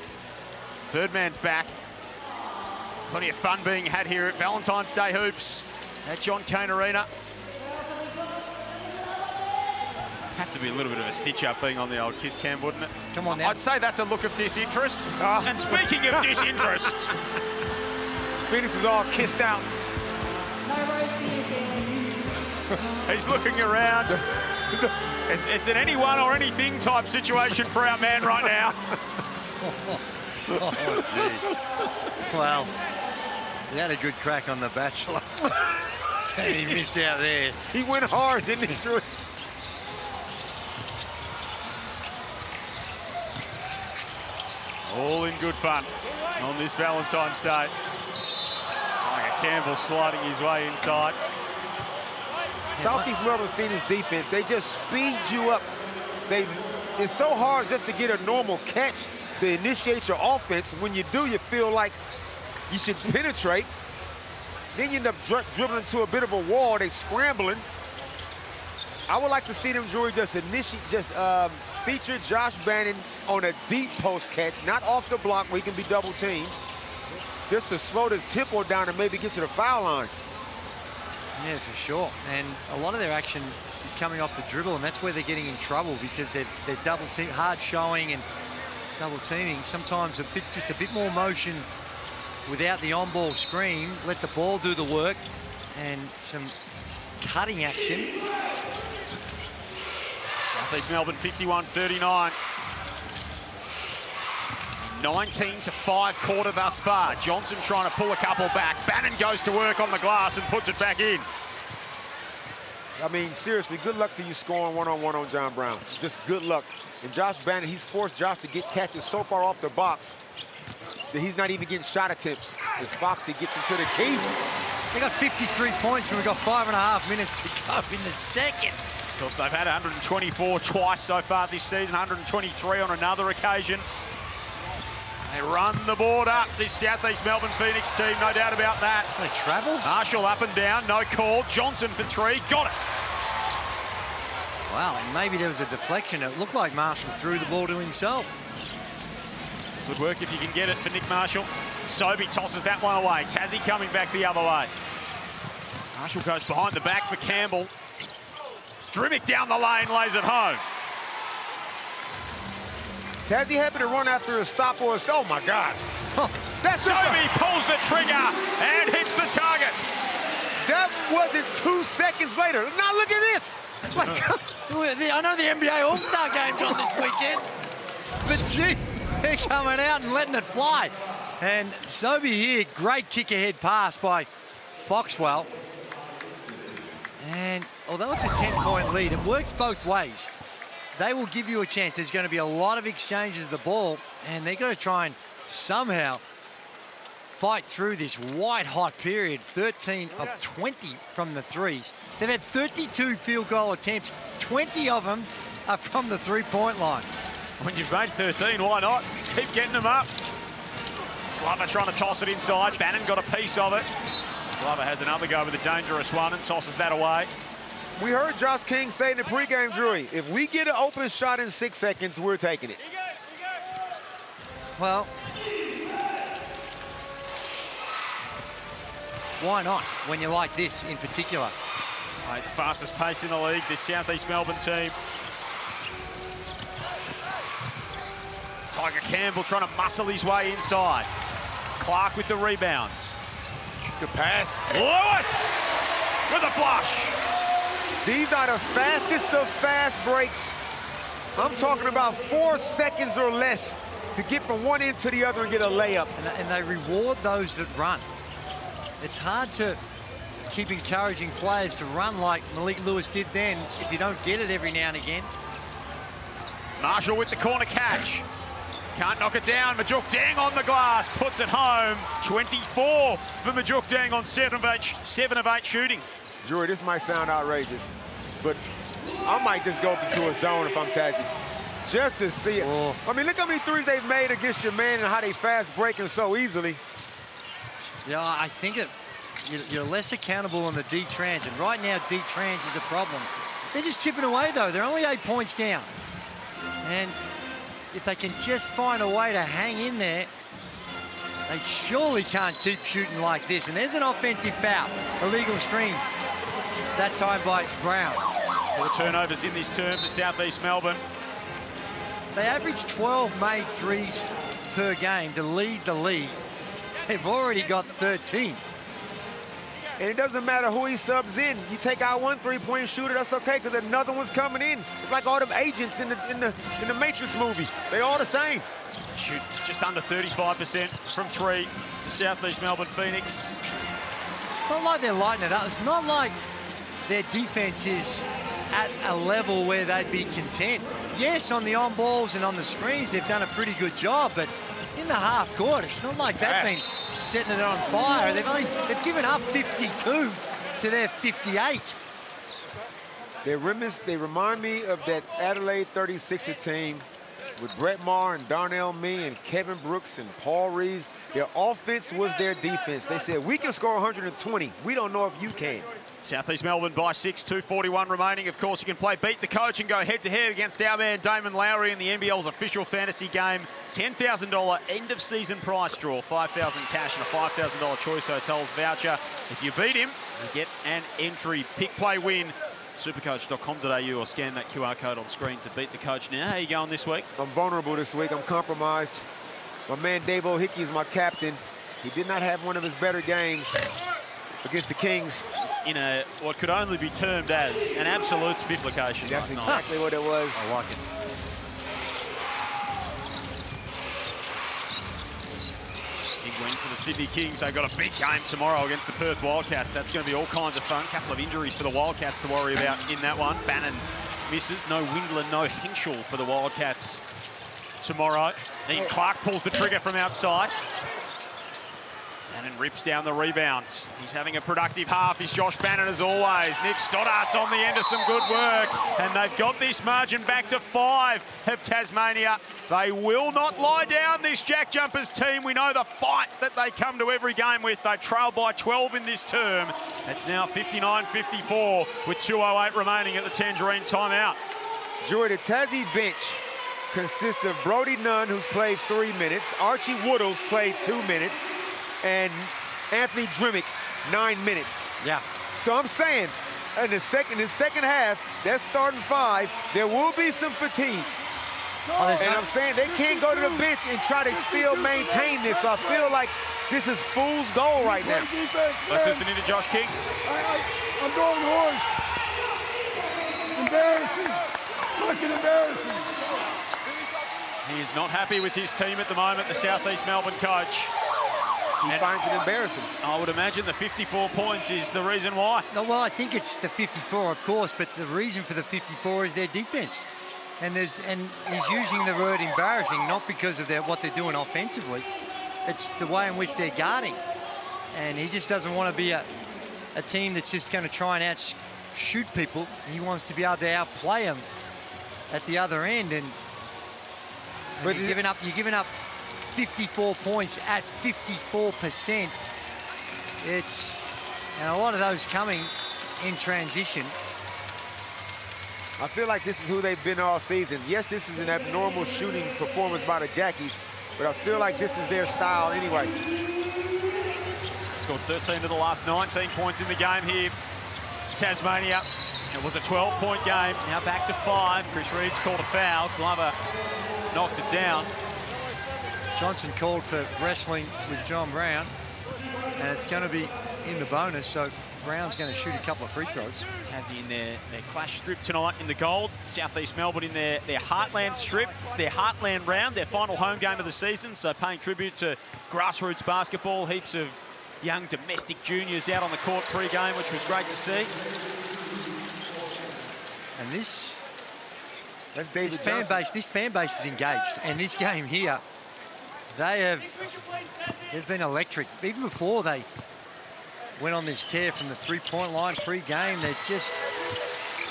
C: Birdman's back. Plenty of fun being had here at Valentine's Day Hoops at John Cain Arena. Have to be a little bit of a stitch-up being on the old kiss cam, wouldn't it?
E: Come on now.
C: I'd say that's a look of disinterest. And speaking of disinterest...
D: Phoenix is all kissed out.
C: He's looking around. It's an anyone or anything type situation for our man right now.
E: Oh, gee. Well, he had a good crack on the Bachelor. And he missed out there.
D: He went hard, didn't he, Drew?
C: All in good fun on this Valentine's Day. Tiger Campbell sliding his way inside.
D: Southeast Melbourne Phoenix defense, they just speed you up. It's so hard just to get a normal catch to initiate your offense. When you do, you feel like you should penetrate. Then you end up dribbling into a bit of a wall. They scrambling. I would like to see them, Drew, just feature Josh Bannon on a deep post catch, not off the block where he can be double teamed, just to slow the tempo down and maybe get to the foul line.
E: Yeah, for sure. And a lot of their action is coming off the dribble, and that's where they're getting in trouble because they're double team, hard showing and double teaming. Sometimes just a bit more motion without the on-ball screen. Let the ball do the work and some cutting action.
C: Southeast Melbourne 51-39. 19-5 quarter thus far. Johnson trying to pull a couple back. Bannon goes to work on the glass and puts it back in.
D: I mean, seriously, good luck to you scoring one-on-one on John Brown. Just good luck. And Josh Bannon, he's forced Josh to get catches so far off the box that he's not even getting shot attempts as Foxy gets into the key.
E: They got 53 points and we've got 5.5 minutes to go in the second.
C: Of course, they've had 124 twice so far this season, 123 on another occasion. They run the board up, this Southeast Melbourne Phoenix team, no doubt about that.
E: They travel.
C: Marshall up and down, no call. Johnson for three, got it.
E: Wow, and maybe there was a deflection. It looked like Marshall threw the ball to himself.
C: Good work if you can get it for Nick Marshall. Sobey tosses that one away. Tassie coming back the other way. Marshall goes behind the back for Campbell. Drimick down the lane, lays it home.
D: Tassie happy to run after a stop or a oh my God. That's
C: Sobey pulls the trigger and hits the target.
D: That wasn't 2 seconds later. Now look at this.
E: It's like, I know the NBA All-Star game's on this weekend, but gee, they're coming out and letting it fly. And Sobey here, great kick-ahead pass by Foxwell. And although it's a 10-point lead, it works both ways. They will give you a chance. There's going to be a lot of exchanges of the ball, and they're going to try and somehow fight through this white-hot period. 13 of 20 from the threes. They've had 32 field goal attempts. 20 of them are from the three-point line.
C: When you've made 13, why not? Keep getting them up. Glover trying to toss it inside. Bannon got a piece of it. Glover has another go with a dangerous one and tosses that away.
D: We heard Josh King say in the pregame, Drury, if we get an open shot in 6 seconds, we're taking it.
E: Well, why not when you like this in particular?
C: Right, fastest pace in the league, this Southeast Melbourne team. Tiger Campbell trying to muscle his way inside. Clark with the rebounds.
D: Good pass.
C: Lewis with a flush.
D: These are the fastest of fast breaks. I'm talking about 4 seconds or less to get from one end to the other and get a layup.
E: And they reward those that run. It's hard to keep encouraging players to run like Malik Lewis did then if you don't get it every now and again.
C: Marshall with the corner catch. Can't knock it down. Majuk Deng on the glass, puts it home. 24 for Majuk Deng on 7 of 8 shooting.
D: Drury, this might sound outrageous, but I might just go into a zone if I'm Tassie, just to see it.
E: Oh.
D: I mean, look how many threes they've made against your man and how they fast breaking so easily.
E: Yeah, I think you're less accountable on the D-trans, and right now D-trans is a problem. They're just chipping away, though. They're only 8 points down. And if they can just find a way to hang in there, they surely can't keep shooting like this. And there's an offensive foul, illegal stream, that time by Brown.
C: 4 turnovers in this term for Southeast Melbourne.
E: They average 12 made threes per game to lead the league. They've already got 13.
D: And it doesn't matter who he subs in. You take out one three-point shooter, that's okay, because another one's coming in. It's like all them agents in the Matrix movie. They all the same.
C: Shoot just under 35% from three. The Southeast Melbourne Phoenix.
E: It's not like they're lighting it up. It's not like their defense is at a level where they'd be content. Yes, on the on balls and on the screens, they've done a pretty good job, but in the half court, it's not like they've been setting it on fire. They've given up 52 to their 58.
D: They remind me of that Adelaide 36er team with Brett Maher and Darnell Mee and Kevin Brooks and Paul Reeves. Their offense was their defense. They said, we can score 120. We don't know if you can.
C: Southeast Melbourne by 6, 2:41 remaining. Of course, you can play Beat the Coach and go head-to-head against our man Damon Lowry in the NBL's official fantasy game. $10,000 end-of-season prize draw, $5,000 cash and a $5,000 Choice Hotels voucher. If you beat him, you get an entry. Pick, play, win. Supercoach.com.au or scan that QR code on screen to beat the coach. Now, how are you going this week?
D: I'm vulnerable this week. I'm compromised. My man Dave O'Hickey is my captain. He did not have one of his better games against the Kings.
C: In a what could only be termed as an absolute spifflication.
D: That's exactly what it was.
E: I like it.
C: Win for the Sydney Kings. They've got a big game tomorrow against the Perth Wildcats. That's going to be all kinds of fun. Couple of injuries for the Wildcats to worry about in that one. Bannon misses. No Windler, no Henschel for the Wildcats tomorrow. Ian Clark pulls the trigger from outside. Bannon rips down the rebound. He's having a productive half. He's Josh Bannon as always. Nick Stoddart's on the end of some good work. And they've got this margin back to 5 of Tasmania. They will not lie down, this JackJumpers team. We know the fight that they come to every game with. They trailed by 12 in this term. It's now 59-54 with 2:08 remaining at the Tangerine timeout.
D: Joy, the Tassie bench consists of Brody Nunn, who's played 3 minutes. Archie Woodles played 2 minutes. And Anthony Drimmick, 9 minutes.
E: Yeah.
D: So I'm saying, in the second half, that starting 5, there will be some fatigue. And I'm saying they can't go to the bench and try to still maintain this. So I feel like this is fool's goal right now.
C: Let's listen into Josh King.
H: I'm going horse. It's embarrassing. It's fucking embarrassing.
C: He is not happy with his team at the moment, the South East Melbourne coach.
D: He finds it embarrassing.
C: I would imagine the 54 points is the reason why.
E: No, well, I think it's the 54, of course, but the reason for the 54 is their defense. And he's using the word embarrassing, not because of what they're doing offensively. It's the way in which they're guarding. And he just doesn't want to be a team that's just going to try and shoot people. He wants to be able to outplay them at the other end. But you're giving up 54 points at 54%. And a lot of those coming in transition.
D: I feel like this is who they've been all season. Yes, this is an abnormal shooting performance by the Jackies, but I feel like this is their style anyway.
C: Scored 13 of the last 19 points in the game here. Tasmania. It was a 12-point game. Now back to 5. Chris Reed's called a foul. Glover knocked it down.
E: Johnson called for wrestling with John Brown, and it's going to be in the bonus, so Brown's going to shoot a couple of free throws.
C: Tassie in their clash strip tonight in the gold. South East Melbourne in their Heartland strip. It's their Heartland round, their final home game of the season, so paying tribute to grassroots basketball. Heaps of young domestic juniors out on the court pre-game, which was great to see.
E: And this fan base is engaged, and this game here, they've been electric. Even before they went on this tear from the three-point line pre-game, they just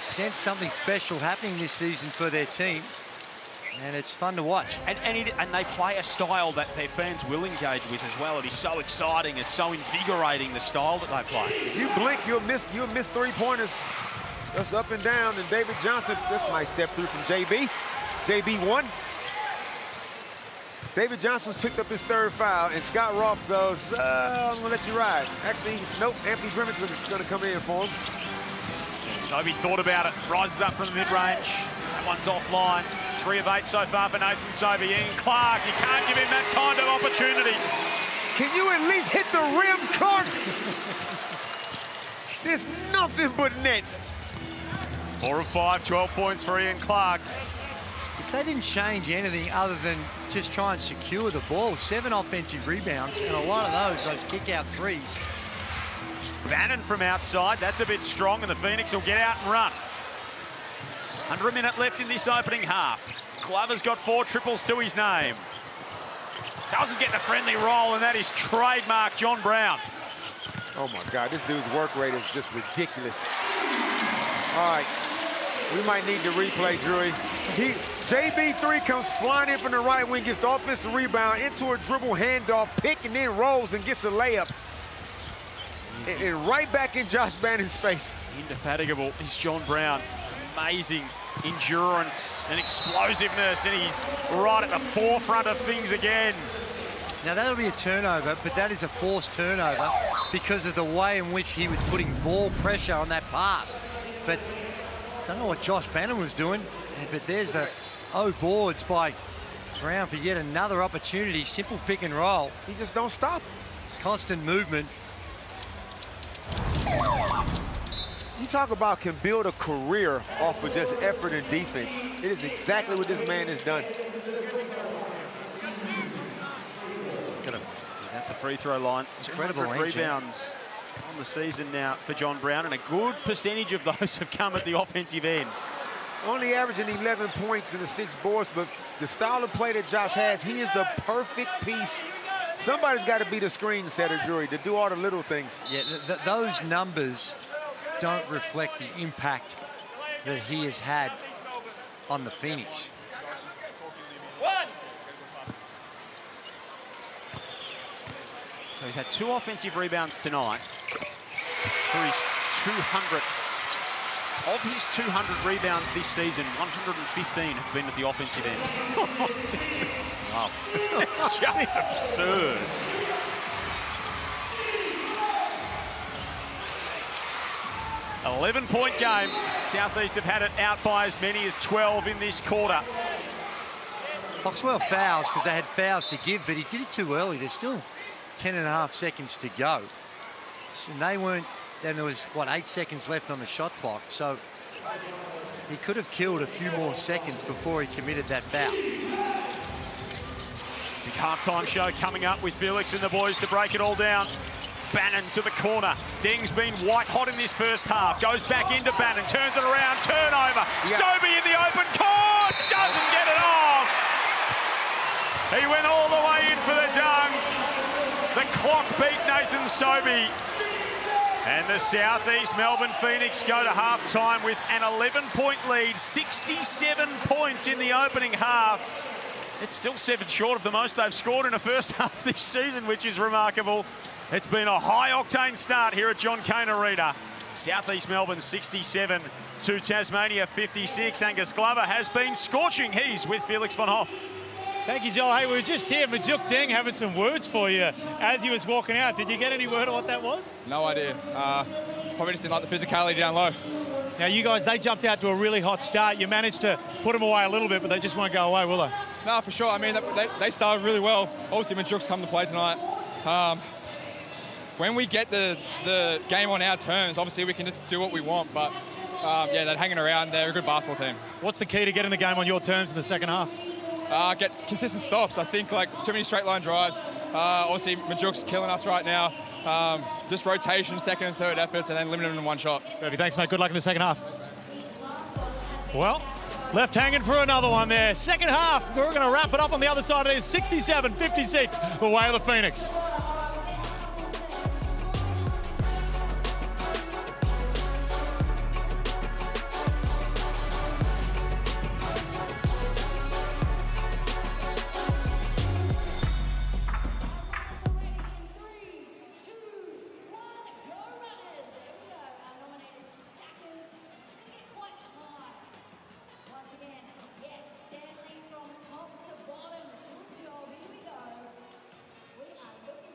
E: sensed something special happening this season for their team, and it's fun to watch.
C: And they play a style that their fans will engage with as well. It is so exciting. It's so invigorating, the style that they play.
D: If you blink, you'll miss three-pointers. That's up and down, and David Johnson, this nice step through from JB. JB won. David Johnson's picked up his 3rd foul, and Scott Roth goes, I'm gonna let you ride. Actually, nope, Anthony Grimmett was gonna come in for him.
C: Sobey thought about it, rises up from the mid-range. That one's offline. 3 of 8 so far for Nathan Sobey. Ian Clark, you can't give him that kind of opportunity.
D: Can you at least hit the rim, Clark? There's nothing but net.
C: 4 of 5, 12 points for Ian Clark.
E: If they didn't change anything other than just try and secure the ball, 7 offensive rebounds, and a lot of those kick-out threes.
C: Bannon from outside, that's a bit strong, and the Phoenix will get out and run. Under a minute left in this opening half. Glover's got 4 triples to his name. Doesn't get the friendly roll, and that is trademark John Brown.
D: Oh my God, this dude's work rate is just ridiculous. All right, we might need to replay, Drewy. JB3 comes flying in from the right wing, gets the offensive rebound into a dribble handoff, pick, and then rolls and gets a layup. And right back in Josh Bannon's face.
C: Indefatigable is John Brown. Amazing endurance and explosiveness, and he's right at the forefront of things again.
E: Now that'll be a turnover, but that is a forced turnover because of the way in which he was putting ball pressure on that pass. But I don't know what Josh Bannon was doing, but there's the boards by Brown for yet another opportunity. Simple pick and roll.
D: He just don't stop.
E: Constant movement.
D: You talk about can build a career off of just effort and defense. It is exactly what this man has done.
C: At the free throw line.
E: Incredible
C: 200 rebounds on the season now for John Brown, and a good percentage of those have come at the offensive end.
D: Only averaging 11 points in the 6 boards, but the style of play that Josh has, he is the perfect piece. Somebody's got to be the screen setter, Drury, to do all the little things.
E: Yeah, those numbers don't reflect the impact that he has had on the Phoenix.
C: So he's had 2 offensive rebounds tonight for his 200th. Of his 200 rebounds this season, 115 have been at the offensive end. Wow. It's just absurd. An 11-point game. Southeast have had it out by as many as 12 in this quarter.
E: Foxwell fouls because they had fouls to give, but he did it too early. There's still 10.5 seconds to go. And they weren't, then there was, what, 8 seconds left on the shot clock. So he could have killed a few more seconds before he committed that foul.
C: Big halftime show coming up with Felix and the boys to break it all down. Bannon to the corner. Deng's been white hot in this first half. Goes back into Bannon, turns it around, turnover.
D: Yeah.
C: Sobey in the open court, doesn't get it off. He went all the way in for the dunk. The clock beat Nathan Sobey. And the Southeast Melbourne Phoenix go to halftime with an 11-point lead, 67 points in the opening half. It's still 7 short of the most they've scored in a first half this season, which is remarkable. It's been a high-octane start here at John Cain Arena. Southeast Melbourne 67 to Tasmania 56. Angus Glover has been scorching. He's with Felix von Hoff.
A: Thank you, Joel. Hey, we were just here, Majuk Deng having some words for you as he was walking out. Did you get any word on what that was?
I: No idea. Probably just didn't like the physicality down low.
A: Now, you guys, they jumped out to a really hot start. You managed to put them away a little bit, but they just won't go away, will they?
I: No, for sure. I mean, they started really well. Obviously, Majuk's come to play tonight. When we get the game on our terms, obviously we can just do what we want, but yeah, they're hanging around. They're a good basketball team.
A: What's the key to getting the game on your terms in the second half?
I: Get consistent stops. I think like too many straight line drives. Obviously, Majuk's killing us right now. Just rotation, second and third efforts, and then limiting them to one shot.
A: Perfect. Thanks, mate. Good luck in the second half. Well, left hanging for another one there. Second half, we're going to wrap it up on the other side of this. 67-56, the way of the Phoenix.
J: Stanley from top to bottom. Good job. Here we go. We are looking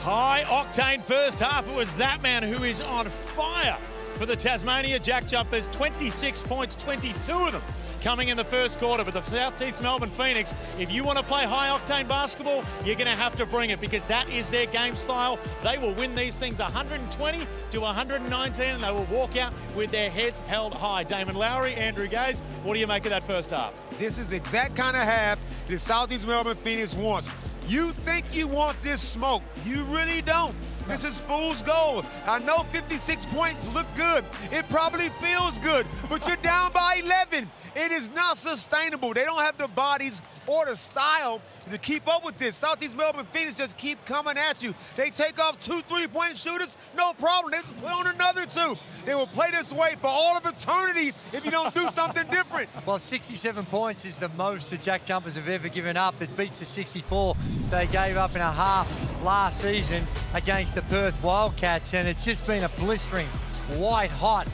A: High octane first half. It was that man who is on fire for the Tasmania JackJumpers. 26 points, 22 of them coming in the first quarter. But the South East Melbourne Phoenix, if you want to play high octane basketball, you're going to have to bring it because that is their game style. They will win these things 120 to 119 and they will walk out with their heads held high. Damon Lowry, Andrew Gaze, what do you make of that first half?
D: This is the exact kind of half that Southeast Melbourne Phoenix wants. You think you want this smoke. You really don't. This is fool's gold. I know 56 points look good. It probably feels good, but you're down by 11. It is not sustainable. They don't have the bodies or the style to keep up with this. Southeast Melbourne Phoenix just keep coming at you. They take off 2 3-point shooters, no problem. They just put on another 2. They will play this way for all of eternity if you don't do something different.
E: Well, 67 points is the most the JackJumpers have ever given up. That beats the 64 they gave up in a half last season against the Perth Wildcats, and it's just been a blistering, white-hot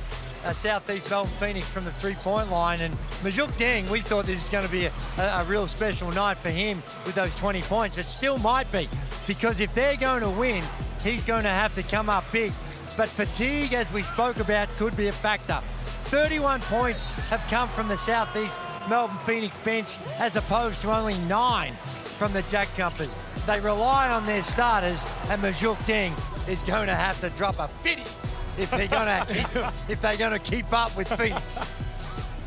E: Southeast Melbourne Phoenix from the three-point line. And Majuk Deng, we thought this is going to be a real special night for him with those 20 points. It still might be, because if they're going to win, he's going to have to come up big. But fatigue, as we spoke about, could be a factor. 31 points have come from the Southeast Melbourne Phoenix bench as opposed to only 9 from the JackJumpers. They rely on their starters, and Majuk Deng is going to have to drop a 50 if they're going to keep up with Phoenix.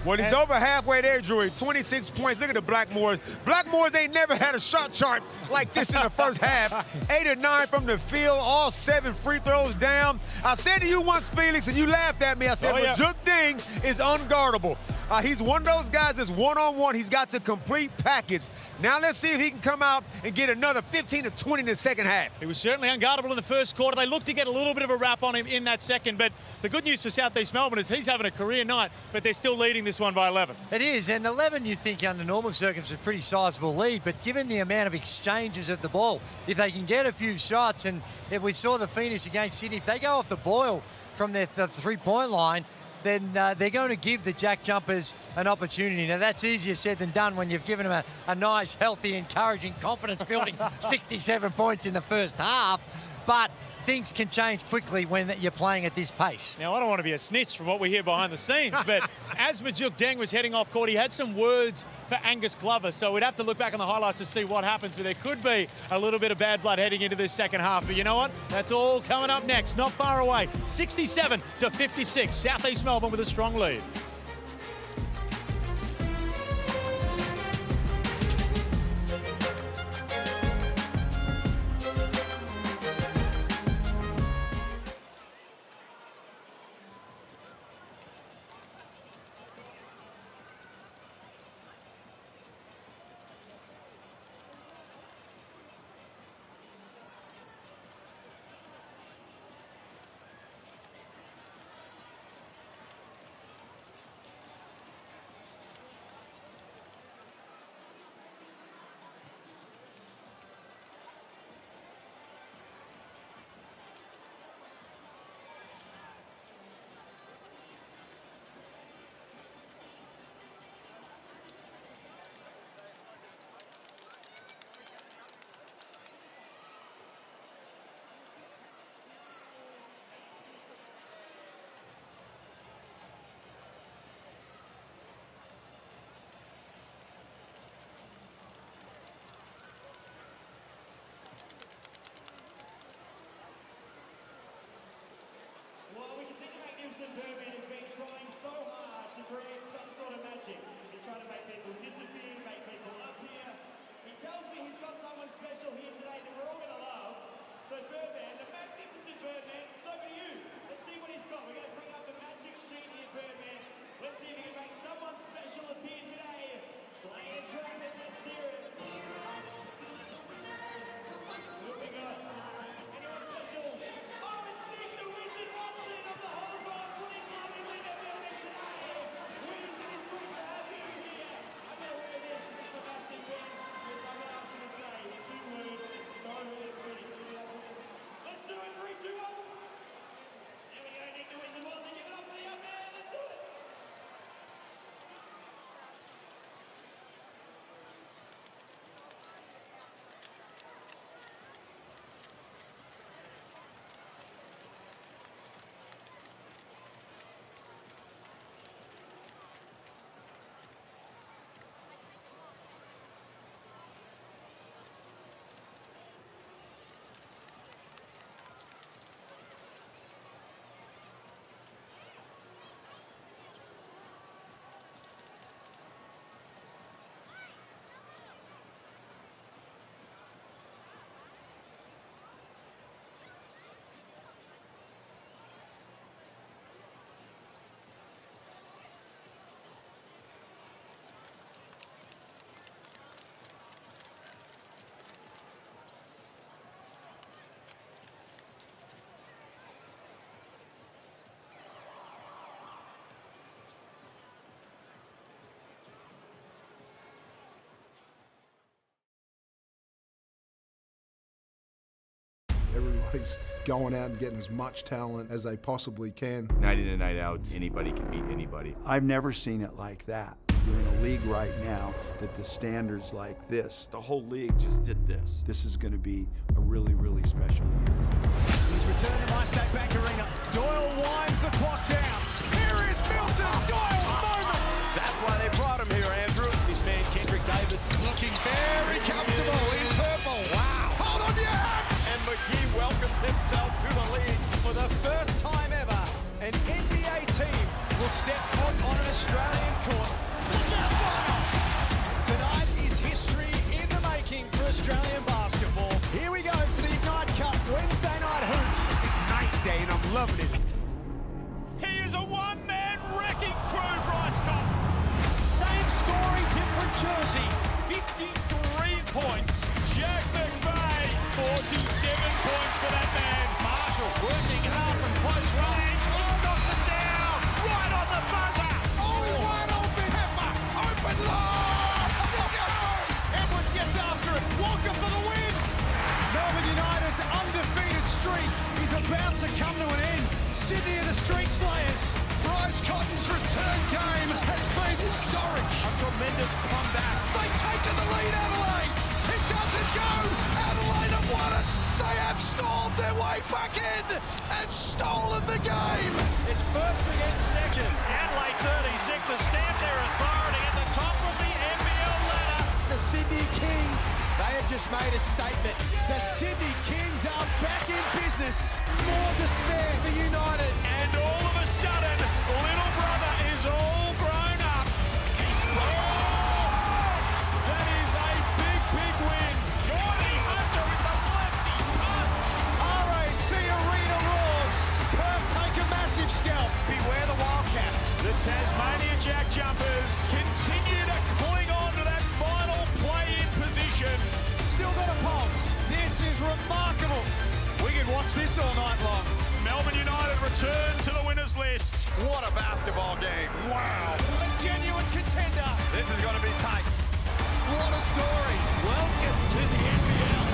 D: Well, he's over halfway there, Drew. 26 points. Look at the Blackmores. Blackmores ain't never had a shot chart like this in the first half. 8 or 9 from the field, all 7 free throws down. I said to you once, Felix, and you laughed at me. I said, Majuk Deng is unguardable. He's one of those guys that's one-on-one. He's got the complete package. Now let's see if he can come out and get another 15 to 20 in the second half.
A: He was certainly unguardable in the first quarter. They looked to get a little bit of a wrap on him in that second, but the good news for Southeast Melbourne is he's having a career night, but they're still leading this one by 11.
E: It is, and 11 you think under normal circumstances is a pretty sizable lead, but given the amount of exchanges of the ball, if they can get a few shots, and if we saw the Phoenix against Sydney, if they go off the boil from the three-point line, then they're going to give the JackJumpers an opportunity. Now, that's easier said than done when you've given them a nice, healthy, encouraging, confidence-building 67 points in the first half, but things can change quickly when you're playing at this pace.
A: Now, I don't want to be a snitch from what we hear behind the scenes, but as Majuk Deng was heading off court, he had some words for Angus Glover, so we'd have to look back on the highlights to see what happens, but there could be a little bit of bad blood heading into this second half. But you know what? That's all coming up next, not far away. 67 to 56, Southeast Melbourne with a strong lead.
J: Pregame has been trying so hard to create some sort of magic. He's trying to make people disappear, make people appear. He tells me he's got someone special here today that we're all going to love. So Birdman, the magnificent Birdman, it's over to you. Let's see what he's got. We're going to bring up the magic sheet here, Birdman. Let's see if he can make someone special appear today. Play a track and let's hear it. Who we got? Anyone special? Oh, it's Nick, the Wizard Watson of the whole world. Putting love in the building today. We're going to be so happy here. I'm going to
K: everybody's going out and getting as much talent as they possibly can.
L: Night in and night out, anybody can beat anybody.
M: I've never seen it like that. You're in a league right now that the standards like this.
N: The whole league just did this.
M: This is going to be a really, really special year.
B: He's returned to MyState Bank Arena. Doyle winds the clock down. Here is Milton. Doyle's moment.
N: That's why they brought him here, Andrew.
B: This man, Kendrick Davis, looking very comfortable in purple. Wow. Hold on to your hats.
N: And McGee welcomes himself to the league.
B: For the first time ever, an NBA team will step foot on an Australian court. Tonight is history in the making for Australian basketball. Here we go to the Ignite Cup Wednesday night hoops.
D: Ignite Day, and I'm loving it.
C: He is a one-man wrecking crew, Bryce Cotton.
B: Same story, different jersey.
C: 53 points. Jack McVeigh, 47 points for that man. Marshall working hard from close range. Oh, knocks it down. Right on the buzzer.
B: Oh, wide open. Pepper. Open lob. Edwards gets after it. Walker for the win. Melbourne United's undefeated streak is about to come to an end. Sydney are the streak slayers. Bryce Cotton's return game has been historic.
C: A tremendous comeback.
B: They take to the lead, Adelaide. It doesn't go. Adelaide have won it. They have stalled their way back in and stolen the game.
C: It's first against second. Adelaide 36ers stamp their authority at the top of the NBL ladder.
B: The Sydney Kings, they have just made a statement. The Sydney Kings are back in business. More despair for United.
C: And all of a sudden, little brother is all grown up. That is a big, big win. Jordy Hunter with the lefty punch.
B: RAC Arena roars. Perth take a massive scalp. Beware the Wildcats.
C: The Tasmania JackJumpers continue to cling on to that final play-in position.
B: Still got a pulse. This is remarkable. We could watch this all night long.
C: Melbourne United return to the winners list.
N: What a basketball game.
C: Wow.
B: A genuine contender.
N: This is going to be tight.
B: What a story.
C: Welcome to the NBL.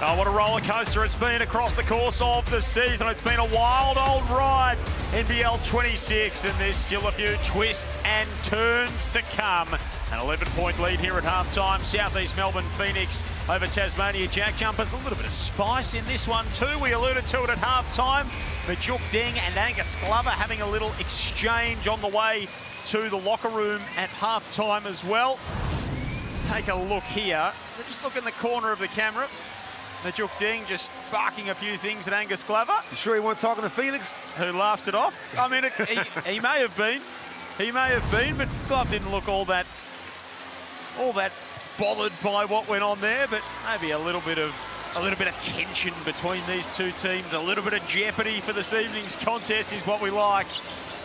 C: Oh, what a roller coaster it's been across the course of the season. It's been a wild old ride. NBL 26, and there's still a few twists and turns to come. An 11-point lead here at halftime. Southeast Melbourne Phoenix over Tasmania JackJumpers. A little bit of spice in this one too. We alluded to it at halftime. Majuk Deng and Angus Glover having a little exchange on the way to the locker room at halftime as well. Let's take a look here. Just look in the corner of the camera. Majuk Deng just barking a few things at Angus Glover.
D: You sure he wasn't talking to Felix?
C: Who laughs it off. I mean, he may have been. He may have been, but Glove didn't look all that bothered by what went on there. But maybe a little bit of tension between these two teams. A little bit of jeopardy for this evening's contest is what we like.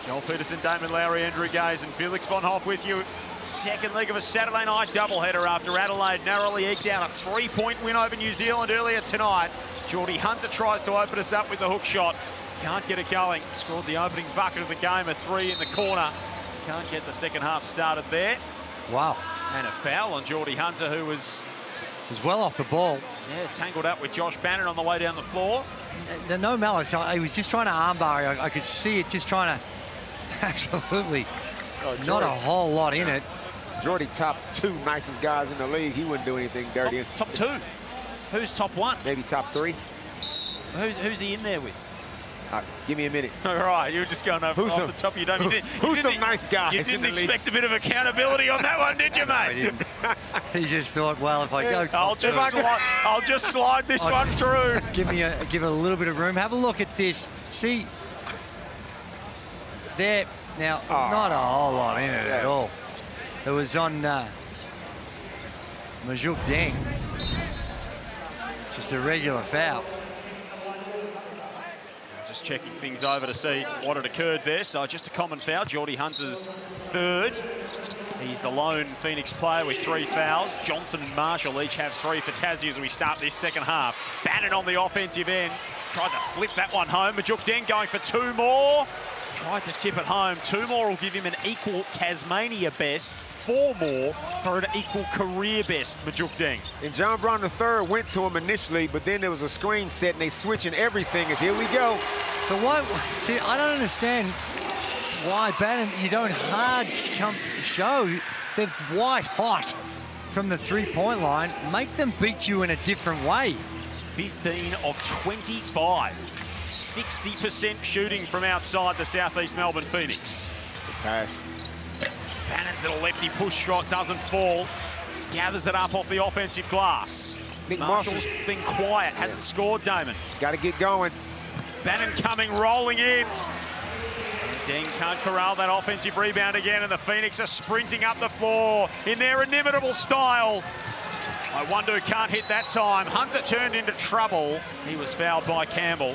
C: Joel Peterson, Damon Lowry, Andrew Gaze and Felix von Hoff with you. Second leg of a Saturday night doubleheader after Adelaide narrowly eked out a 3-point win over New Zealand earlier tonight. Geordie Hunter tries to open us up with the hook shot. Can't get it going. Scored the opening bucket of the game, a 3 in the corner. Can't get the second half started there.
E: Wow.
C: And a foul on Geordie Hunter, who was
E: well off the ball.
C: Yeah, tangled up with Josh Bannon on the way down the floor.
E: No malice. He was just trying to armbar. I could see it, just trying to absolutely not a whole lot in it.
D: Jordy, top 2 nicest guys in the league. He wouldn't do anything dirty.
C: Top 2? Who's top 1?
D: Maybe top 3.
C: Who's he in there with?
D: Give me a minute.
C: All right, you were just going off the top of your dome.
D: Who's some nice guys?
C: You didn't expect a bit of accountability on that one, did you, mate?
E: He just thought, well, if I go,
C: I'll just slide this one through.
E: Give it a little bit of room. Have a look at this. See, there now, not a whole lot in it at all. It was on Majuk Deng. Just a regular foul.
C: Just checking things over to see what had occurred there. So just a common foul. Geordie Hunter's third. He's the lone Phoenix player with 3 fouls. Johnson and Marshall each have 3 for Tassie as we start this second half. Bannon on the offensive end. Tried to flip that one home. Majuk Deng going for 2 more. Tried to tip it home. 2 more will give him an equal Tasmania best. 4 more for an equal career best, Majuk Deng.
D: And John Brown III went to him initially, but then there was a screen set and they switching everything. As here we go.
E: But why? See, I don't understand why Bannon, you don't show they're white hot from the 3-point line. Make them beat you in a different way.
C: 15 of 25. 60% shooting from outside the Southeast Melbourne Phoenix.
D: Good pass.
C: Bannon's at a lefty push shot, doesn't fall. Gathers it up off the offensive glass. Marshall's been quiet, hasn't scored, Damon.
D: Got to get going.
C: Bannon coming, rolling in. Deng can't corral that offensive rebound again, and the Phoenix are sprinting up the floor in their inimitable style. Iwundu can't hit that time. Hunter turned into trouble. He was fouled by Campbell.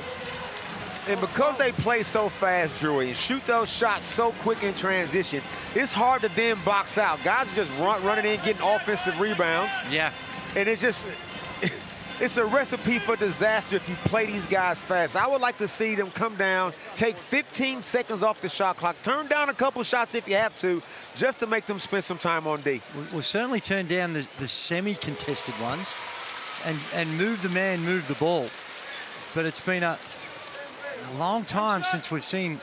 D: And because they play so fast, Drewy, and shoot those shots so quick in transition, it's hard to then box out. Guys are just running in, getting offensive rebounds.
E: Yeah.
D: And it's just, it's a recipe for disaster if you play these guys fast. I would like to see them come down, take 15 seconds off the shot clock, turn down a couple shots if you have to, just to make them spend some time on D.
E: We'll certainly turn down the semi-contested ones and move the man, move the ball. But it's been a long time since we've seen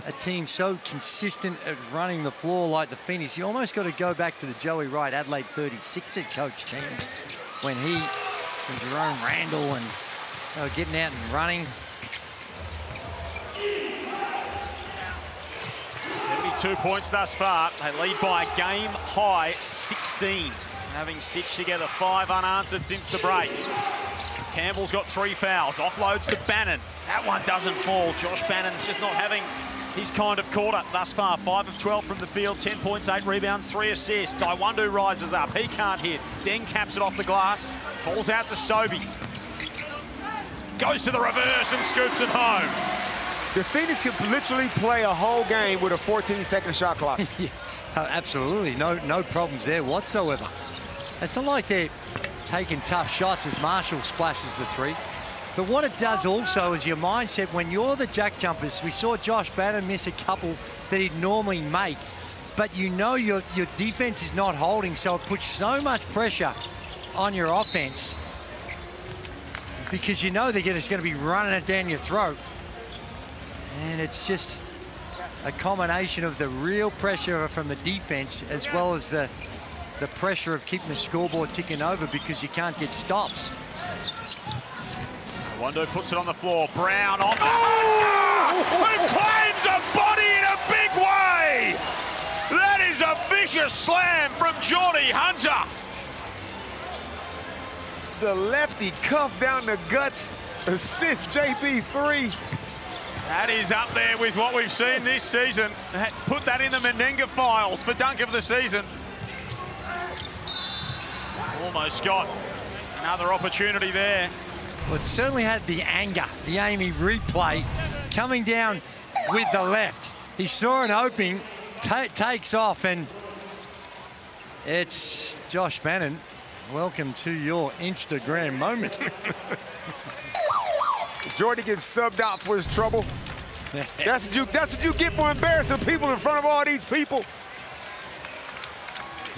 E: a team so consistent at running the floor like the Phoenix. You almost got to go back to the Joey Wright Adelaide 36er coach teams when he and Jerome Randall and they were getting out and running.
C: 72 points thus far. They lead by a game high 16, having stitched together 5 unanswered since the break. Campbell's got 3 fouls, offloads to Bannon. That one doesn't fall. Josh Bannon's just not having his kind of quarter thus far. 5 of 12 from the field, 10 points, 8 rebounds, 3 assists. Iwundu rises up, he can't hit. Deng taps it off the glass, falls out to Sobey. Goes to the reverse and scoops it home.
D: The Phoenix can literally play a whole game with a 14-second shot clock.
E: Yeah, absolutely, no problems there whatsoever. It's not like they're taking tough shots as Marshall splashes the 3. But what it does also is your mindset when you're the JackJumpers. We saw Josh Bannon miss a couple that he'd normally make, but you know your defense is not holding, so it puts so much pressure on your offense because you know they're just going to be running it down your throat. And it's just a combination of the real pressure from the defense as well as the pressure of keeping the scoreboard ticking over because you can't get stops.
C: Iwundu puts it on the floor. Brown on the who claims a body in a big way. That is a vicious slam from Geordie Hunter.
D: The lefty cuff down the guts, assist JB 3.
C: That is up there with what we've seen this season. Put that in the Menenga files for dunk of the season. Almost got another opportunity there.
E: Well, it certainly had the anger, the Amy replay coming down with the left. He saw an opening, takes off, and it's Josh Bannon. Welcome to your Instagram moment.
D: Jordy gets subbed out for his trouble. That's what you get for embarrassing people in front of all these people.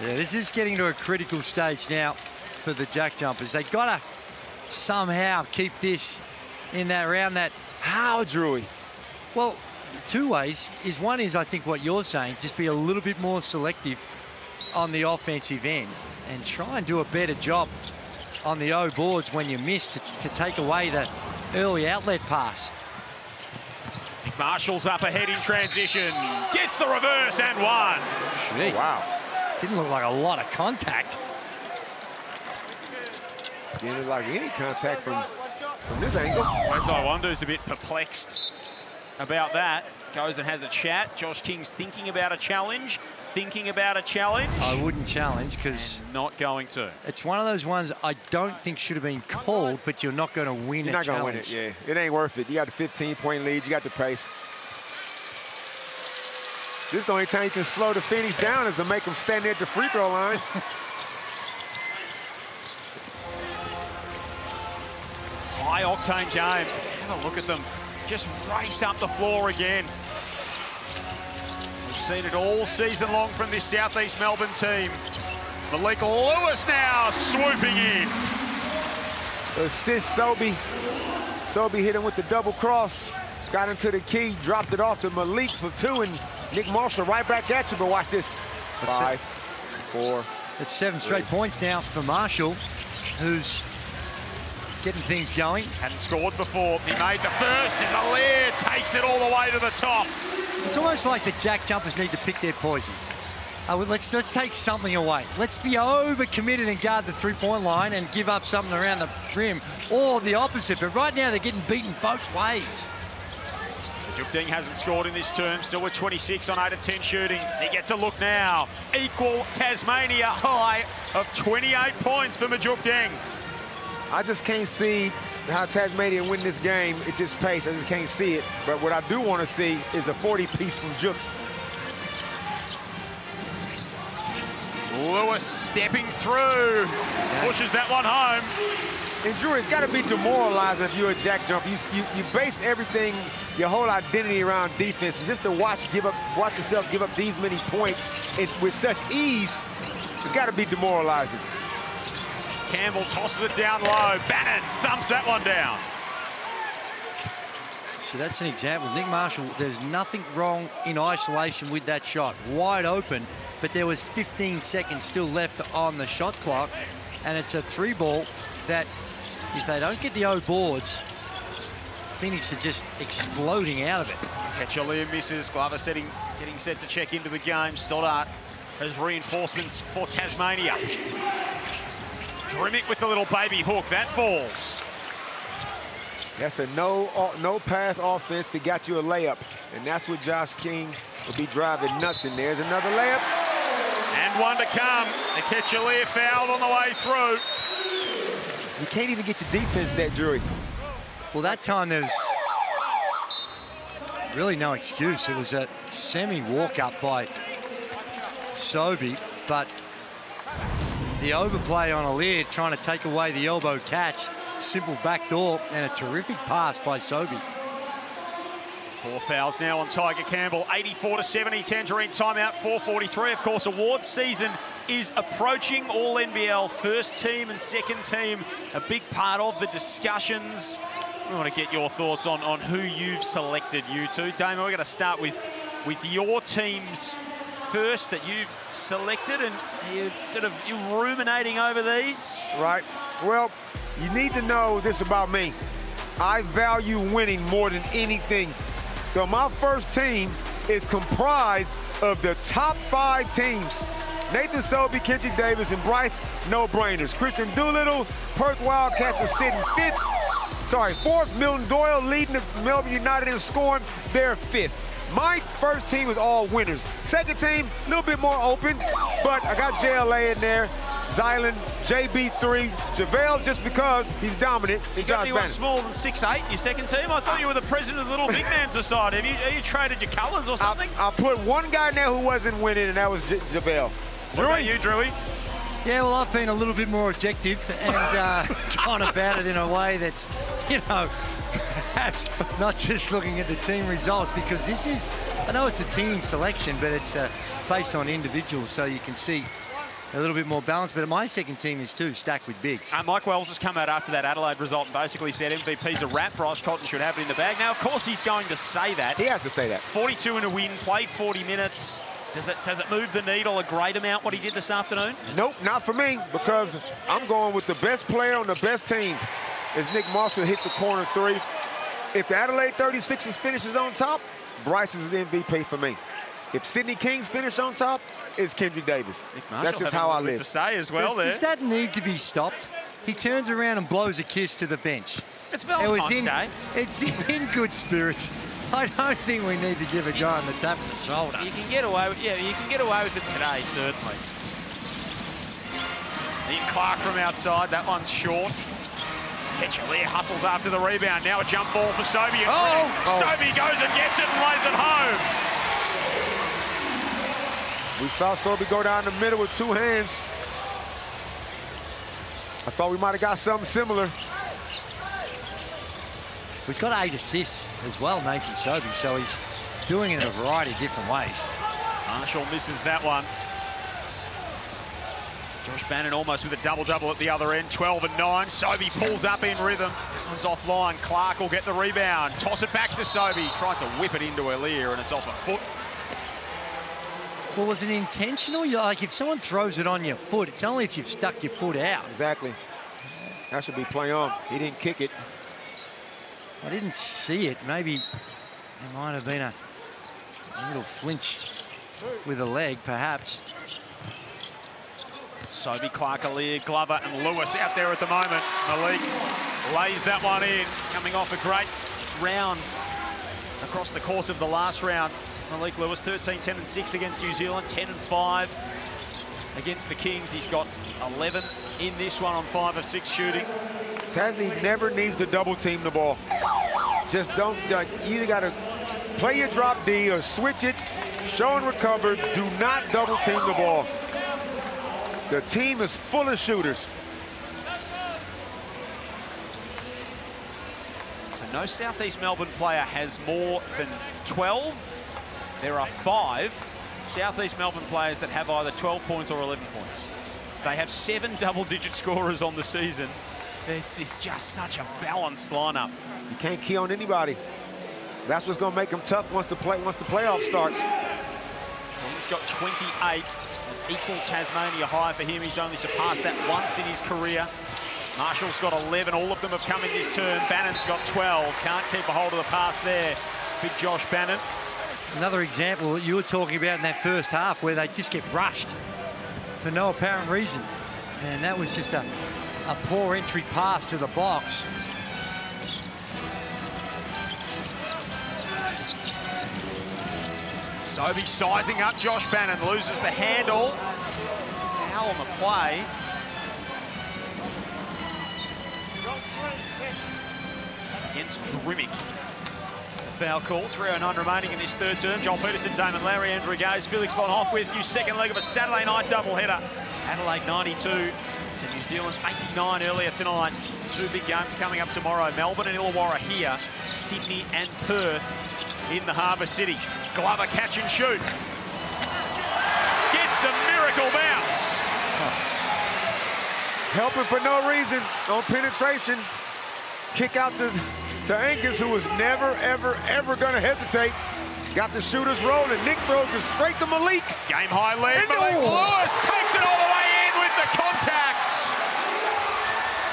E: Yeah, this is getting to a critical stage now for the JackJumpers. They gotta somehow keep this in that round. That
D: how, Drewy?
E: Well, 2 ways. One is I think what you're saying, just be a little bit more selective on the offensive end and try and do a better job on the O boards when you miss to take away the early outlet pass.
C: Marshall's up ahead in transition, gets the reverse and one.
E: Gee, wow. Didn't look like a lot of contact.
D: Didn't look like any contact from this angle.
C: Wes Iwundu's a bit perplexed about that. Goes and has a chat. Josh King's thinking about a challenge. I
E: wouldn't challenge because
C: not going to.
E: It's one of those ones I don't think should have been called, but you're not going to win
D: You're
E: a
D: not
E: challenge.
D: going to win it, yeah. It ain't worth it. You got the 15-point lead. You got the pace. This is the only time you can slow the Phoenix down is to make them stand there at the free throw line.
C: High-octane game. Have a look at them. Just race up the floor again. seen it all season long from this Southeast Melbourne team. Malik Lewis now swooping in.
D: Assist Sobey. Sobey hit him with the double cross. Got into the key, dropped it off to Malik for 2, and Nick Marshall right back at you, but watch this. 5, 4.
E: It's 7 straight points now for Marshall, who's getting things going.
C: Hadn't scored before. He made the first. Aliir takes it all the way to the top.
E: It's almost like the JackJumpers need to pick their poison. Let's take something away. Let's be overcommitted and guard the three-point line and give up something around the rim, or the opposite. But right now they're getting beaten both ways.
C: Juk Ding hasn't scored in this term, still with 26 on 8 of 10 shooting. He gets a look now. Equal Tasmania high of 28 points for Juk Ding.
D: I just can't see how Tasmania win this game at this pace. I just can't see it. But what I do want to see is a 40-piece from Juk.
C: Lewis stepping through, pushes that one home.
D: And Drew, it's got to be demoralizing if you're a jack jump. You based everything, your whole identity around defense, and just to watch yourself give up these many points with such ease, it's got to be demoralizing.
C: Campbell tosses it down low. Bannon thumps that one down.
E: So that's an example. Nick Marshall, there's nothing wrong in isolation with that shot. Wide open, but there was 15 seconds still left on the shot clock, and it's a 3-ball that, if they don't get the O boards, Phoenix are just exploding out of it.
C: Aliir misses. Glover getting set to check into the game. Stoddart has reinforcements for Tasmania. Drimmick with the little baby hook. That falls.
D: That's a no pass offense that got you a layup. And that's what Josh King will be driving nuts in. There's another layup.
C: And one to come. Aliir fouled on the way through.
D: You can't even get your defense set, Drury.
E: Well, that time there was really no excuse. It was a semi-walk-up by Sobey, but the overplay on Aliir trying to take away the elbow catch. Simple backdoor and a terrific pass by Sobey.
C: 4 fouls now on Tiger Campbell. 84-70, Tangerine timeout, 4:43. Of course, awards season is approaching. All NBL first team and second team, a big part of the discussions. We want to get your thoughts on who you've selected, you two. Damon, we're going to start with your teams first that you've selected, and you're ruminating over these.
D: Right. Well, you need to know this about me. I value winning more than anything. So my first team is comprised of the top 5 teams. Nathan Sobey, Kendrick Davis, and Bryce, no-brainers. Christian Doolittle, Perth Wildcats are sitting 4th. Milton Doyle leading the Melbourne United in scoring. They're 5th. My first team is all winners. Second team, a little bit more open, but I got JLA in there. Zylan, JB3, JaVale just because he's dominant.
C: You got anyone smaller than 6'8" in your second team? I thought you were the president of the Little Big Man Society. Have you traded your colours or something?
D: I put one guy in there who wasn't winning, and that was JaVale.
C: What about you, Drewy?
E: Yeah, well, I've been a little bit more objective and gone about it in a way that's, perhaps not just looking at the team results, because this is, I know it's a team selection, but it's based on individuals, so you can see a little bit more balance. But my second team is too stacked with bigs.
C: Mike Wells has come out after that Adelaide result and basically said MVP's a wrap. Bryce Cotton should have it in the bag. Now, of course, he's going to say that.
D: He has to say that.
C: 42 in a win, played 40 minutes. Does it move the needle a great amount, what he did this afternoon?
D: Nope, not for me, because I'm going with the best player on the best team. As Nick Marshall hits the corner 3. If the Adelaide 36ers finishes on top, Bryce is an MVP for me. If Sydney Kings finish on top, it's Kendrick Davis. That's just how I live.
C: To say as well
E: does that need to be stopped? He turns around and blows a kiss to the bench.
C: It's Valentine's Day.
E: It's in good spirits. I don't think we need to give a guy on the tap of the shoulder.
C: You can get away with, you can get away with it today, certainly. Ian Clark from outside, that one's short. Aliir hustles after the rebound. Now a jump ball for Sobey. Sobey goes and gets it and lays it home.
D: We saw Sobey go down the middle with 2 hands. I thought we might have got something similar.
E: He's got 8 assists as well, Nathan Sobey, so he's doing it in a variety of different ways.
C: Marshall misses that one. Josh Bannon almost with a double-double at the other end, 12 and 9. Sobey pulls up in rhythm. That one's offline. Clark will get the rebound. Toss it back to Sobey. Tried to whip it into Alier, and it's off a foot.
E: Well, was it intentional? Like, if someone throws it on your foot, it's only if you've stuck your foot out.
D: Exactly. That should be play on. He didn't kick it.
E: I didn't see it. Maybe there might have been a little flinch with a leg, perhaps.
C: Sobey, Clark, Alier, Glover and Lewis out there at the moment. Malik lays that one in, coming off a great round across the course of the last round. Malik Lewis, 13, 10 and 6 against New Zealand, 10 and 5 against the Kings. He's got 11 in this one on 5 of 6 shooting.
D: Tassie never needs to double team the ball. Just don't, you either got to play your drop D or switch it, show and recover. Do not double team the ball. The team is full of shooters.
C: So no Southeast Melbourne player has more than 12. There are 5 Southeast Melbourne players that have either 12 points or 11 points. They have 7 double-digit scorers on the season. It's just such a balanced lineup.
D: You can't key on anybody. That's what's going to make them tough once the playoffs start.
C: So he's got 28. Equal Tasmania high for him. He's only surpassed that once in his career. Marshall's got 11. All of them have come in this turn. Bannon's got 12. Can't keep a hold of the pass there. Big Josh Bannon.
E: Another example that you were talking about in that first half where they just get rushed for no apparent reason. And that was just a poor entry pass to the box.
C: Sobey sizing up Josh Bannon, loses the handle. Foul on the play. Against Drimmick. The foul call, 3:09 remaining in this third term. Joel Peterson, Damon Lowry, Andrew Gaze, Felix von Hoff with you. Second leg of a Saturday night doubleheader. Adelaide 92 to New Zealand 89 earlier tonight. 2 big games coming up tomorrow. Melbourne and Illawarra here. Sydney and Perth in the Harbour City. Glover catch and shoot. Gets the miracle bounce.
D: Helping for no reason on penetration. Kick out to Angus, who was never, ever, ever going to hesitate. Got the shooters rolling. Nick throws it straight to Malik.
C: Game high lead. Malik Lewis takes it all the way in with the contact.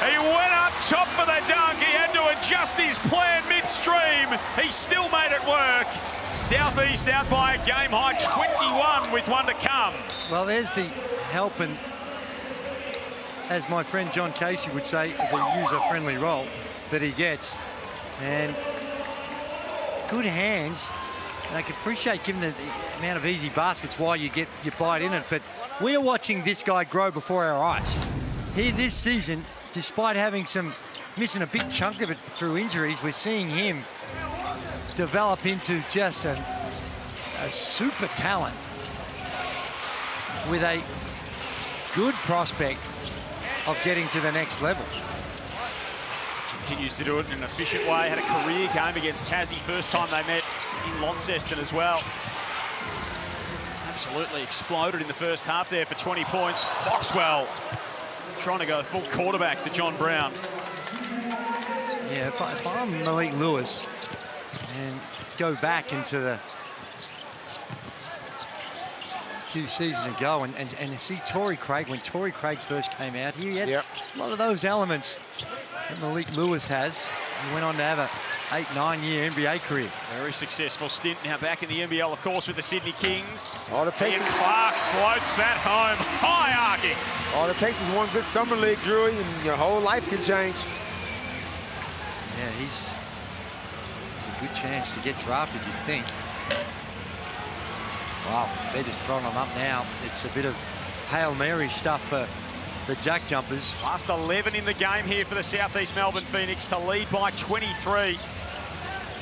C: He went up top for the dunk. He had to adjust his plan midstream. He still made it work. Southeast out by a game high 21 with one to come.
E: Well, there's the help and, as my friend John Casey would say, the user-friendly role that he gets. And good hands. And I can appreciate, given the amount of easy baskets, why you bite in it. But we're watching this guy grow before our eyes. Here this season, despite missing a big chunk of it through injuries, we're seeing him develop into just a super talent with a good prospect of getting to the next level.
C: Continues to do it in an efficient way. Had a career game against Tassie, first time they met in Launceston as well. Absolutely exploded in the first half there for 20 points. Foxwell trying to go full quarterback to John Brown.
E: Yeah, if I'm Malik Lewis and go back into the few seasons ago and see Torrey Craig, when Torrey Craig first came out, he had a lot of those elements that Malik Lewis has. He went on to have a 8-9 year NBA career.
C: Very successful stint now back in the NBL, of course, with the Sydney Kings.
D: All it takes
C: Ian Clark floats that home, high arcing.
D: All it takes is one good summer league, Drewy, and your whole life can change.
E: Yeah, he's a good chance to get drafted, you'd think. Wow, they're just throwing him up now. It's a bit of Hail Mary stuff for the JackJumpers.
C: Last 11 in the game here for the Southeast Melbourne Phoenix to lead by 23.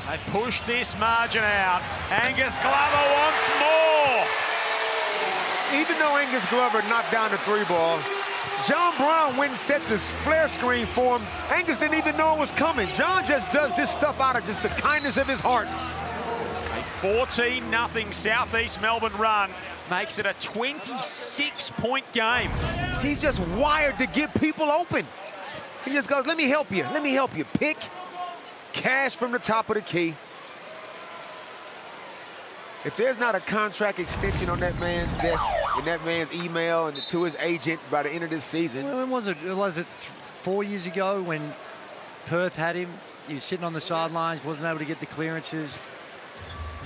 C: They've pushed this margin out. Angus Glover wants more.
D: Even though Angus Glover knocked down the 3-ball, John Brown went and set this flare screen for him. Angus didn't even know it was coming. John just does this stuff out of just the kindness of his heart.
C: A 14-0 Southeast Melbourne run makes it a 26-point game.
D: He's just wired to get people open. He just goes, let me help you. Let me help you. Pick, cash from the top of the key. If there's not a contract extension on that man's desk, and that man's email and to his agent by the end of this season.
E: When was it? Was it 4 years ago when Perth had him? He was sitting on the sidelines, wasn't able to get the clearances.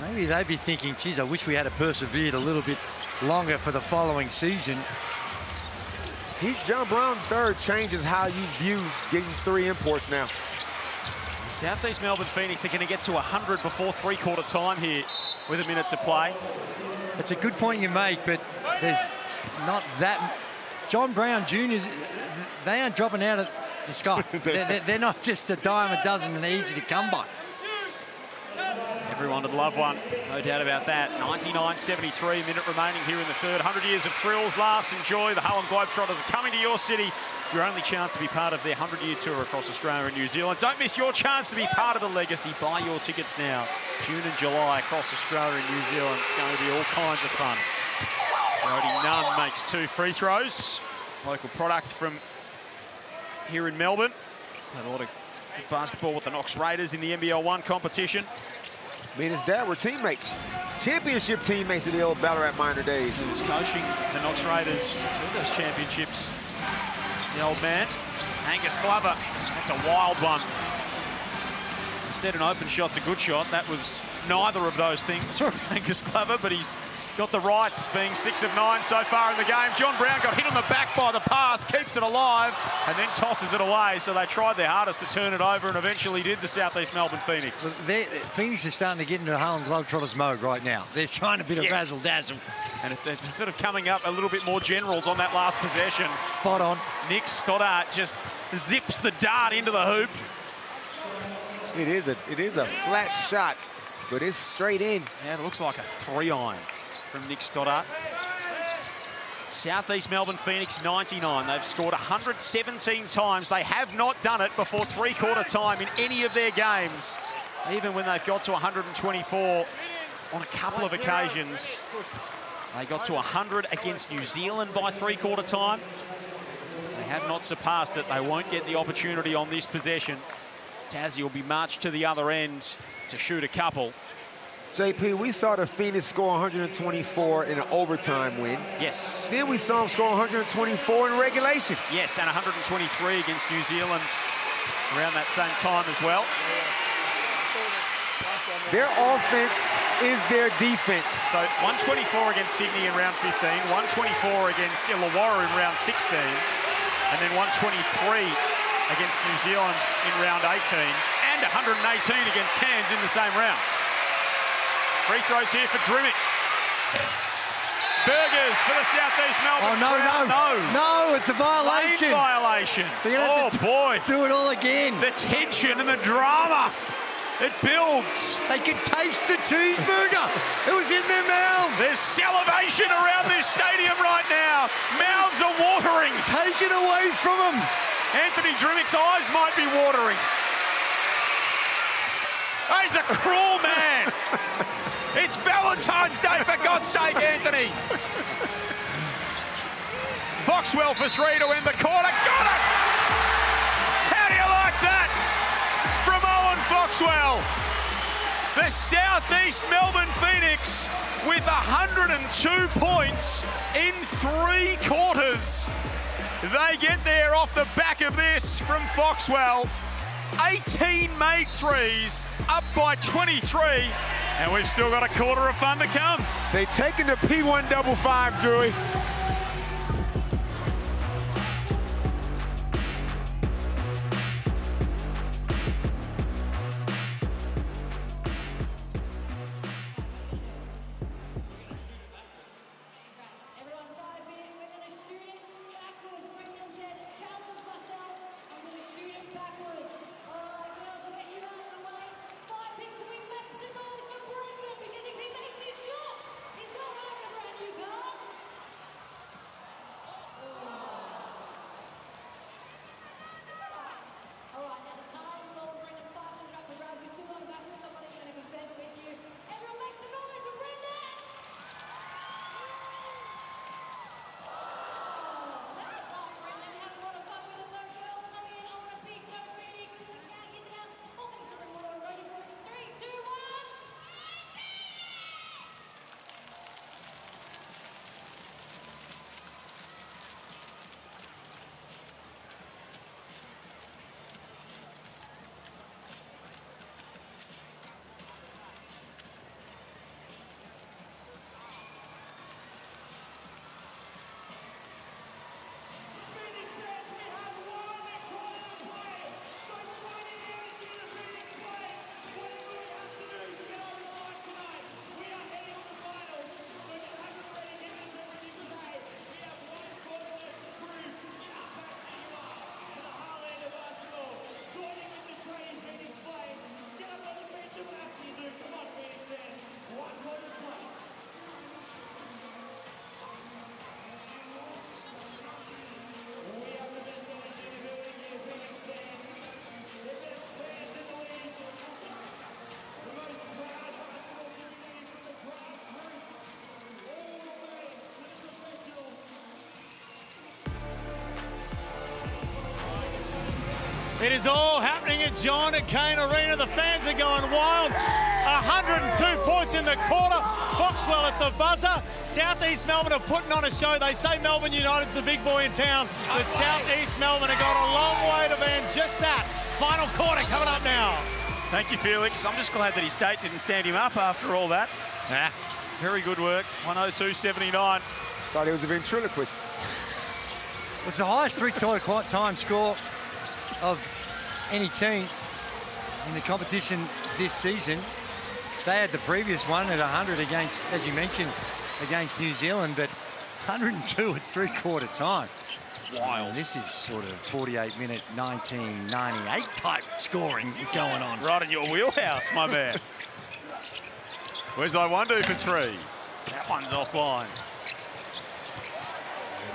E: Maybe they'd be thinking, geez, I wish we had persevered a little bit longer for the following season.
D: John Brown third changes how you view getting 3 imports now.
C: Southeast Melbourne Phoenix are going to get to 100 before three-quarter time here with a minute to play.
E: It's a good point you make, but there's not that. John Brown Juniors, they aren't dropping out of the sky. They're not just a dime a dozen and they're easy to come by.
C: Everyone would love one, no doubt about that. 99.73, minute remaining here in the third. 100 years of thrills, laughs and joy. The Harlem Globetrotters are coming to your city. Your only chance to be part of their 100-year tour across Australia and New Zealand. Don't miss your chance to be part of the legacy. Buy your tickets now. June and July across Australia and New Zealand. It's going to be all kinds of fun. Brody Nunn makes 2 free throws. Local product from here in Melbourne. Played a lot of good basketball with the Knox Raiders in the NBL1 competition.
D: Me and his dad were teammates. Championship teammates in the old Ballarat minor days.
C: He was coaching the Knox Raiders to those championships. The old man, Angus Glover. That's a wild one. Instead, an open shot's a good shot. That was neither of those things from Angus Glover, but he's got the rights, being 6 of 9 so far in the game. John Brown got hit on the back by the pass, keeps it alive, and then tosses it away. So they tried their hardest to turn it over and eventually did, the Southeast Melbourne Phoenix.
E: Phoenix is starting to get into Harlem Globetrotters mode right now. They're trying to bit of razzle-dazzle.
C: And it's sort of coming up a little bit more generals on that last possession.
E: Spot on.
C: Nick Stoddart just zips the dart into the hoop.
D: It is a flat shot, but it's straight in.
C: Yeah, it looks like a 3-iron from Nick Stoddart. Southeast Melbourne Phoenix 99. They've scored 117 times. They have not done it before three-quarter time in any of their games. Even when they've got to 124 on a couple of occasions. They got to 100 against New Zealand by three-quarter time. They have not surpassed it. They won't get the opportunity on this possession. Tassie will be marched to the other end to shoot a couple.
D: JP, we saw the Phoenix score 124 in an overtime win.
C: Yes.
D: Then we saw them score 124 in regulation.
C: Yes, and 123 against New Zealand around that same time as well.
D: Their offense is their defense.
C: So 124 against Sydney in round 15, 124 against Illawarra in round 16, and then 123 against New Zealand in round 18, and 118 against Cairns in the same round. Free throws here for Drimmick. Burgers for the Southeast Melbourne.
E: Oh, no, it's a violation.
C: Lane violation.
E: Oh,
C: boy.
E: Do it all again.
C: The tension and the drama. It builds.
E: They can taste the cheeseburger. It was in their mouths.
C: There's salivation around this stadium right now. Mouths are watering.
E: Take it away from them.
C: Anthony Drimmick's eyes might be watering. Oh, he's a cruel man. It's Valentine's Day, for God's sake, Anthony. Foxwell for 3 to end the quarter. Got it! How do you like that? From Owen Foxwell. The Southeast Melbourne Phoenix with 102 points in 3 quarters. They get there off the back of this from Foxwell. 18 made threes, up by 23, and we've still got a quarter of fun to come.
D: They taking the P155, Drewy.
A: It is all happening at John Cain Arena. The fans are going wild. 102 points in the quarter. Foxwell at the buzzer. Southeast Melbourne are putting on a show. They say Melbourne United's the big boy in town, but Southeast Melbourne have got a long way to van just that. Final quarter coming up now.
C: Thank you, Felix. I'm just glad that his date didn't stand him up after all that. Very good work. 102.79.
D: Thought he was a ventriloquist.
E: It's the highest three-quarter time score of any team in the competition this season. They had the previous one at 100 against, as you mentioned, against New Zealand, but 102 at three-quarter time.
C: It's wild.
E: This is sort of 48-minute 1998 type scoring going on.
C: Right in your wheelhouse, my man. Where's I one do for three? That one's offline.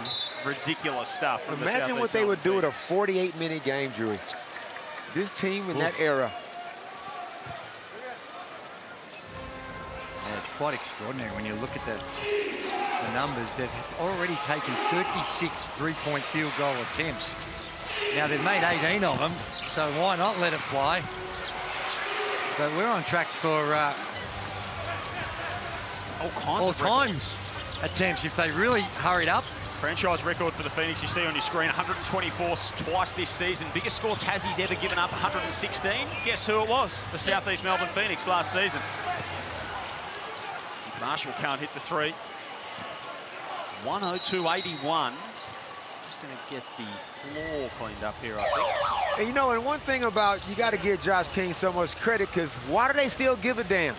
C: It's ridiculous stuff. From
D: Imagine what they would do at a 48-minute game, Drewy. This team in that era.
E: Yeah, it's quite extraordinary when you look at the numbers. They've already taken 36 three-point field goal attempts. Now, they've made 18 of them, so why not let it fly? But we're on track for all times attempts if they really hurried up.
C: Franchise record for the Phoenix, you see on your screen, 124 twice this season. Biggest score Tassie's ever given up, 116. Guess who it was? The Southeast Melbourne Phoenix last season. Marshall can't hit the three. 102.81. Just going to get the floor cleaned up here, I think.
D: And you know, and one thing about, you got to give Josh King so much credit, because why do they still give a damn?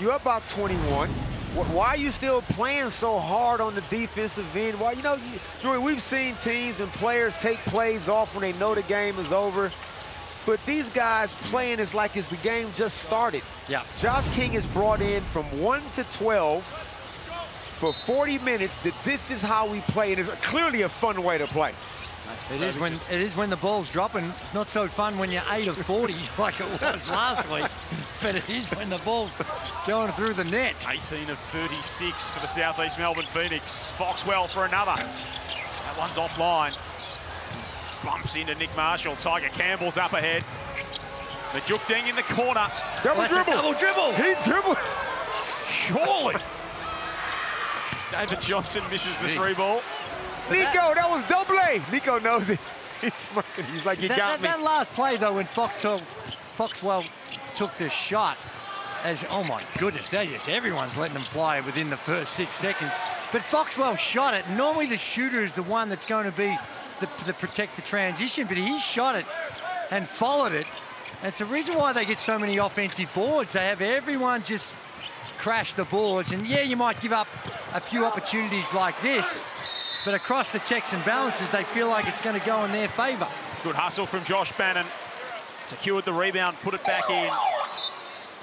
D: You're up about 21. Why are you still playing so hard on the defensive end? Well, you know, Drewy, we've seen teams and players take plays off when they know the game is over. But these guys playing is like the game just started.
E: Yeah.
D: Josh King is brought in from 1 to 12 for 40 minutes. That this is how we play, and it's clearly a fun way to play.
E: It is when the ball's dropping. It's not so fun when you're 8 of 40 like it was last week, but it is when the ball's going through the net.
C: 18 of 36 for the Southeast Melbourne Phoenix. Foxwell for another. That one's offline. Bumps into Nick Marshall. Tiger Campbell's up ahead. Majuk Deng in the corner.
D: Double dribble.
E: Double dribble.
D: He dribbled.
C: Surely. David Johnson misses the three ball.
D: Nico, that was double A. Nico knows it. He's smirking. He's like, you got me.
E: That last play, though, when Foxwell took the shot, oh my goodness, everyone's letting them fly within the first 6 seconds. But Foxwell shot it. Normally the shooter is the one that's going to be the protect the transition, but he shot it and followed it. And it's the reason why they get so many offensive boards. They have everyone just crash the boards. And yeah, you might give up a few opportunities like this, but across the checks and balances, they feel like it's going to go in their favour.
C: Good hustle from Josh Bannon. Secured the rebound, put it back in.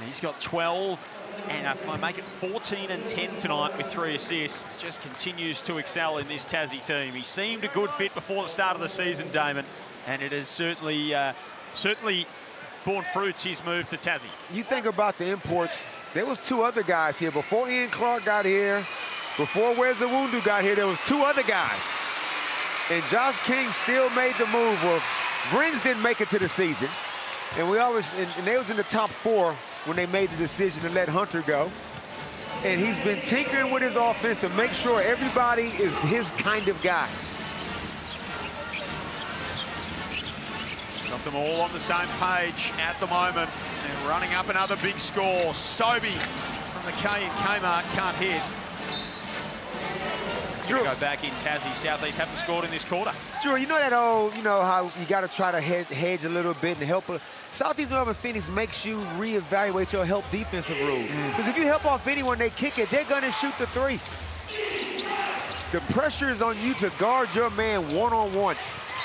C: He's got 12, and if I make it 14 and 10 tonight with 3 assists, just continues to excel in this Tassie team. He seemed a good fit before the start of the season, Damon, and it has certainly borne fruits, his move to Tassie.
D: You think about the imports, there was 2 other guys here. Before Ian Clark got here, before Wes Awundu got here, there was 2 other guys. And Josh King still made the move. Well, Brins didn't make it to the season. And they was in the top 4 when they made the decision to let Hunter go. And he's been tinkering with his offense to make sure everybody is his kind of guy.
C: He's got them all on the same page at the moment. They're running up another big score. Sobey from the Kmart can't hit. It's going to go back in Tassie. Southeast haven't scored in this quarter.
D: Drew, you know that how you got to try to hedge a little bit and help. Southeast Melbourne Phoenix makes you reevaluate your help defensive rules. Because if you help off anyone, they kick it, they're going to shoot the 3. The pressure is on you to guard your man one-on-one.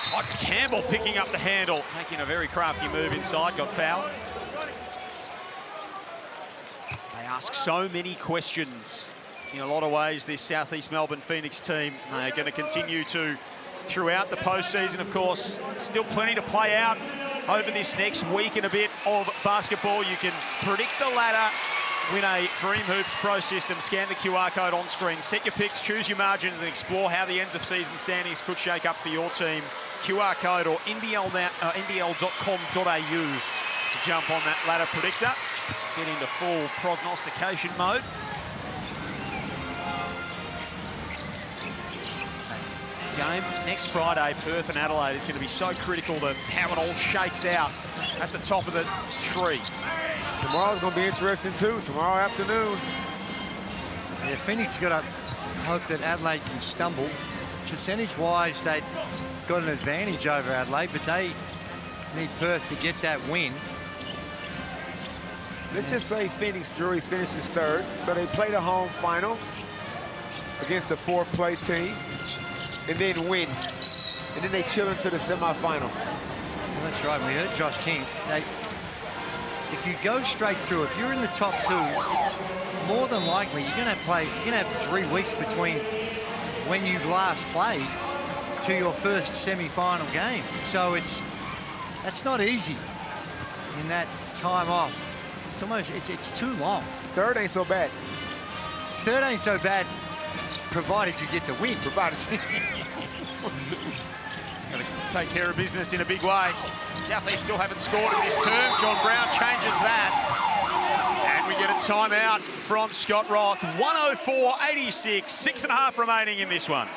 C: Tiger Campbell picking up the handle, making a very crafty move inside, got fouled. They ask so many questions. In a lot of ways, this Southeast Melbourne Phoenix team are going to continue to throughout the postseason, of course. Still plenty to play out over this next week and a bit of basketball. You can predict the ladder win a Dream Hoops Pro system. Scan the QR code on screen. Set your picks, choose your margins, and explore how the ends of season standings could shake up for your team. QR code or NBL.com.au to jump on that ladder predictor. Get into full prognostication mode. Game next Friday, Perth and Adelaide, is going to be so critical to how it all shakes out at the top of the tree.
D: Tomorrow's going to be interesting too, tomorrow afternoon.
E: Yeah, Phoenix got to hope that Adelaide can stumble. Percentage-wise, they've got an advantage over Adelaide, but they need Perth to get that win.
D: Let's just say Phoenix Jury finishes third, so they play the home final against the fourth-place team, and then win, and then they chill into the semifinal.
E: Well, that's right. We heard Josh King. If you go straight through, if you're in the top two, it's more than likely you're going to play. You're going to have 3 weeks between when you last played to your first semi-final game. So that's not easy in that time off. It's almost it's too long.
D: Third ain't so bad.
E: Third ain't so bad, provided you get the win.
D: Provided you.
C: Got to take care of business in a big way. Southeast still haven't scored in this term. John Brown changes that. And we get a timeout from Scott Roth. 104-86, 6.5 remaining in this one.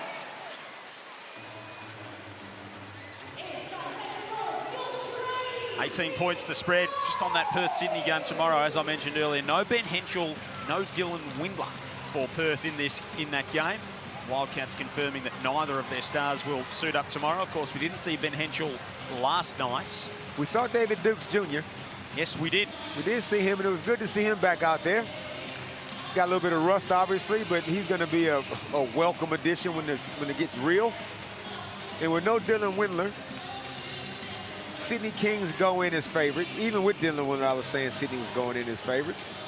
C: $18 points the spread, just on that Perth-Sydney game tomorrow, as I mentioned earlier. No Ben Henschel, no Dylan Windler for Perth in that game. Wildcats confirming that neither of their stars will suit up tomorrow. Of course, we didn't see Ben Henschel last night.
D: We saw David Dukes Jr.
C: Yes, we did.
D: We did see him, and it was good to see him back out there. Got a little bit of rust, obviously, but he's going to be a welcome addition when it gets real. And with no Dylan Windler, Sydney Kings go in as favorites. Even with Dylan Windler, I was saying Sydney was going in as favorites.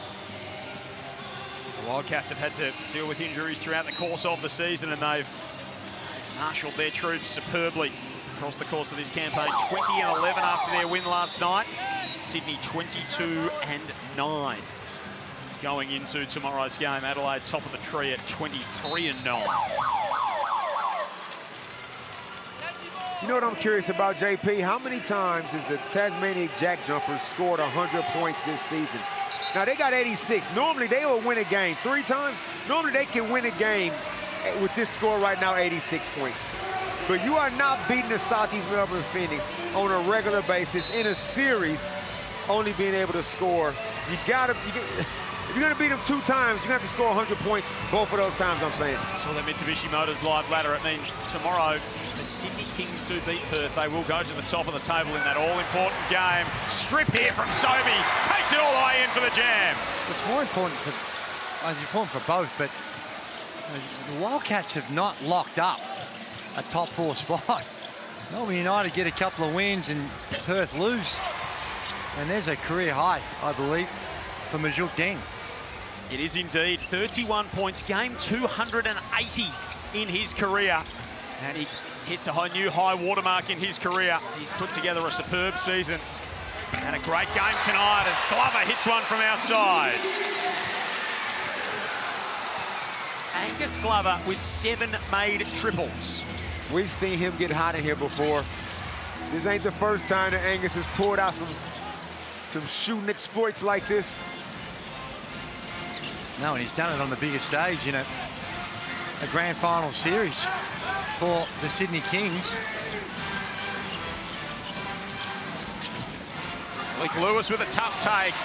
C: The Wildcats have had to deal with injuries throughout the course of the season, and they've marshaled their troops superbly across the course of this campaign. 20-11 after their win last night. Sydney 22-9 going into tomorrow's game. Adelaide top of the tree at 23-9.
D: You know what I'm curious about, JP? How many times has the Tasmania JackJumpers scored 100 points this season? Now, they got 86. Normally, they will win a game 3 times. Normally, they can win a game with this score right now, 86 points. But you are not beating the Southeast Melbourne Phoenix on a regular basis in a series, only being able to score. If you're going to beat them 2 times, you're going to have to score 100 points both of those times, I'm saying.
C: So that Mitsubishi Motors live ladder, it means tomorrow the Sydney Kings do beat Perth. They will go to the top of the table in that all-important game. Strip here from Sobey. Takes it all the way in for the jam.
E: It's more important it's important for both, but the Wildcats have not locked up a top 4 spot. Melbourne United get a couple of wins and Perth lose. And there's a career high, I believe, for Majuk Deng.
C: It is indeed. 31 points, game 280 in his career. And he hits a new high watermark in his career. He's put together a superb season. And a great game tonight as Glover hits one from outside. Angus Glover with 7 made triples.
D: We've seen him get hot in here before. This ain't the first time that Angus has pulled out some shooting exploits like this.
E: No, and he's done it on the biggest stage in a grand final series for the Sydney Kings.
C: Luke Lewis with a tough take.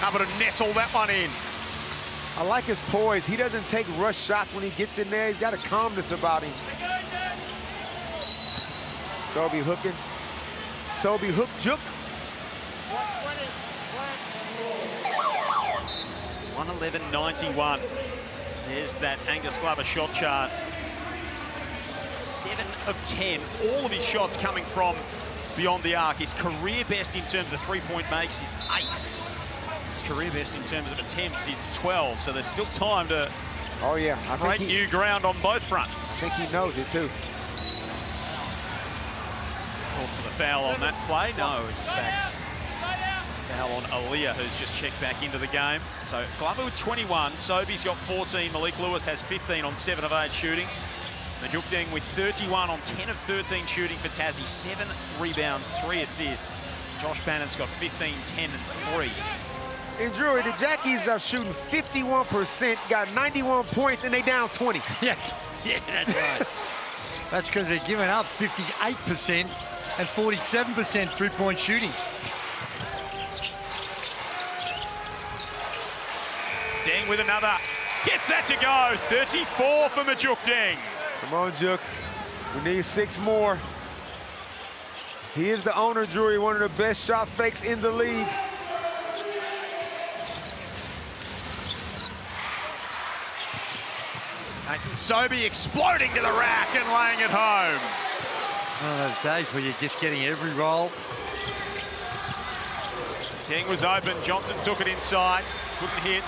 C: Able to nestle that one in.
D: I like his poise. He doesn't take rush shots when he gets in there. He's got a calmness about him. Sobey hooking. Sobey hook juke.
C: 111.91. There's that Angus Glover shot chart. 7 of 10. All of his shots coming from beyond the arc. His career best in terms of three-point makes is 8. His career best in terms of attempts is 12. So there's still time to break new ground on both fronts.
D: I think he knows it too.
C: He's called for the foul on that play. No, in fact, Foul on Aaliyah, who's just checked back into the game. So Glover with 21, Sobey's got 14, Malik Lewis has 15 on 7 of 8 shooting. Majukdeng with 31 on 10 of 13 shooting for Tassie, 7 rebounds, 3 assists. Josh Bannon's got 15, 10 and 3.
D: And Drew, the Jackies are shooting 51%, got 91 points, and they down 20.
E: Yeah, that's right. That's because they're giving up 58% and 47% three-point shooting.
C: Deng with another. Gets that to go. 34 for Majukdeng.
D: Come on, Juk. We need 6 more. He is the owner, Drew, one of the best shot fakes in the league.
C: Nathan Sobey exploding to the rack and laying it home.
E: One of those days where you're just getting every roll.
C: Deng was open. Johnson took it inside. Couldn't hit.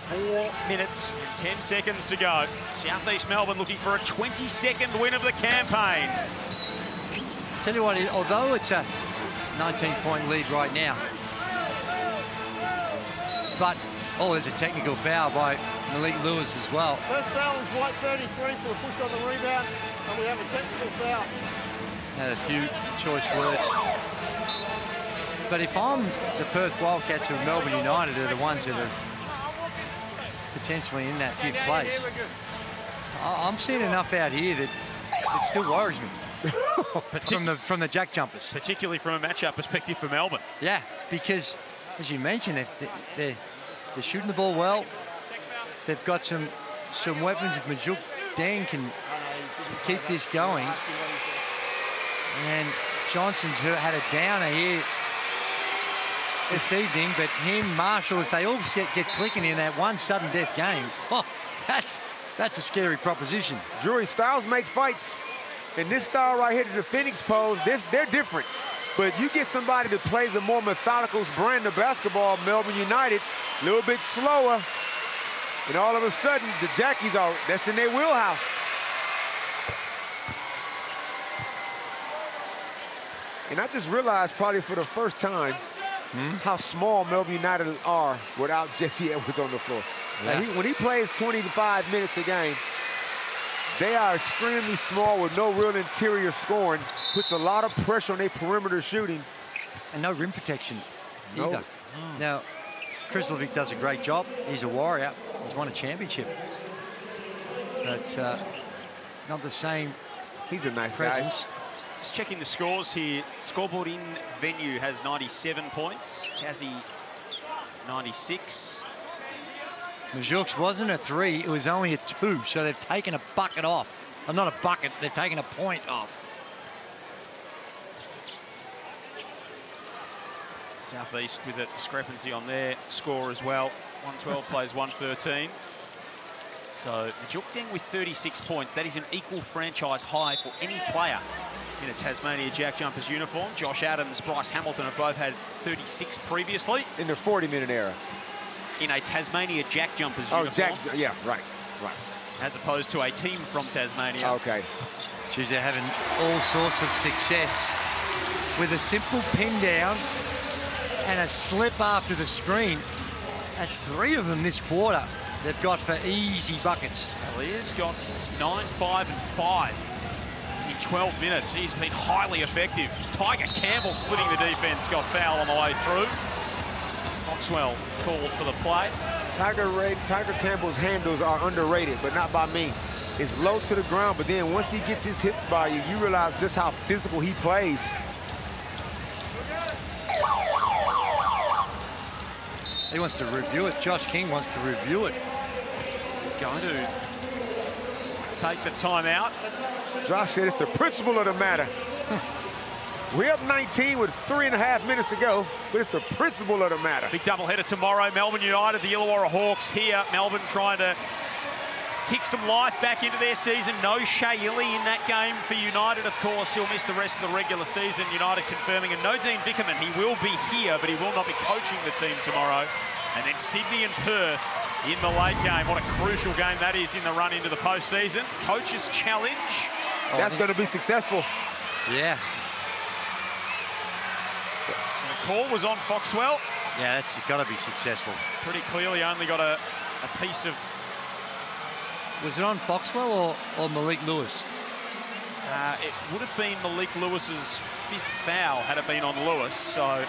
C: Four minutes and 10 seconds to go. Southeast Melbourne looking for a 22nd win of the campaign.
E: Tell you what, although it's a 19-point lead right now, but there's a technical foul by Malik Lewis as well.
G: First foul is White 33 for a push on the rebound, and we have a technical foul.
E: Had a few choice words. But if I'm the Perth Wildcats or Melbourne United are the ones that are potentially in that 5th place, I'm seeing enough out here that it still worries me. from the JackJumpers.
C: Particularly from a matchup perspective for Melbourne.
E: Yeah, because as you mentioned, they're shooting the ball well. They've got some weapons. If Majukdeng can keep this going, and Johnson's had a downer here this evening, but him, Marshall, if they all get clicking in that one sudden death game, that's a scary proposition.
D: Drew, styles make fights. And this style right here, the Phoenix pose, they're different. But you get somebody that plays a more methodical brand of basketball, Melbourne United, a little bit slower, and all of a sudden, the Jackies that's in their wheelhouse. And I just realized probably for the first time how small Melbourne United are without Jesse Edwards on the floor.
E: Yeah.
D: When he plays 25 minutes a game, they are extremely small with no real interior scoring. Puts a lot of pressure on their perimeter shooting.
E: And no rim protection either.
D: No.
E: Now, Krislovic does a great job. He's a warrior. He's won a championship. But not the same.
D: He's a nice
E: presence.
D: guy.
C: Just checking the scores here. Scoreboard in venue has 97 points. Tassie 96.
E: Majuk's wasn't a 3, it was only a 2, so they've taken a bucket off. Well, not a bucket, they've taken a point off.
C: Southeast with a discrepancy on their score as well. 112 plays 113. So Majukdeng with 36 points. That is an equal franchise high for any player in a Tasmania JackJumpers uniform. Josh Adams, Bryce Hamilton have both had 36 previously.
D: In the 40-minute era.
C: In a Tasmania JackJumpers uniform.
D: Yeah, right.
C: As opposed to a team from Tasmania.
D: Okay.
E: Geez, they're having all sorts of success with a simple pin down and a slip after the screen. That's 3 of them this quarter they've got for easy buckets.
C: Alia's got 9, 5 and 5 in 12 minutes. He's been highly effective. Tiger Campbell splitting the defense, got foul on the way through. Foxwell called for the play.
D: Tiger Campbell's handles are underrated, but not by me. It's low to the ground, but then once he gets his hips by you, you realize just how physical he plays.
E: He wants to review it. Josh King wants to review it.
C: He's going to take the timeout.
D: Josh said it's the principle of the matter. We're up 19 with 3.5 minutes to go, but it's the principle of the matter.
C: Big doubleheader tomorrow. Melbourne United, the Illawarra Hawks here. Melbourne trying to kick some life back into their season. No Shea Illy in that game for United, of course. He'll miss the rest of the regular season. United confirming, and no Dean Vickerman. He will be here, but he will not be coaching the team tomorrow. And then Sydney and Perth in the late game. What a crucial game that is in the run into the postseason. Coach's challenge.
D: That's going to be successful.
E: Yeah.
C: So the call was on Foxwell.
E: Yeah, that's got to be successful.
C: Pretty clearly only got a piece of...
E: Was it on Foxwell or Malik Lewis?
C: It would have been Malik Lewis's 5th foul had it been on Lewis, so...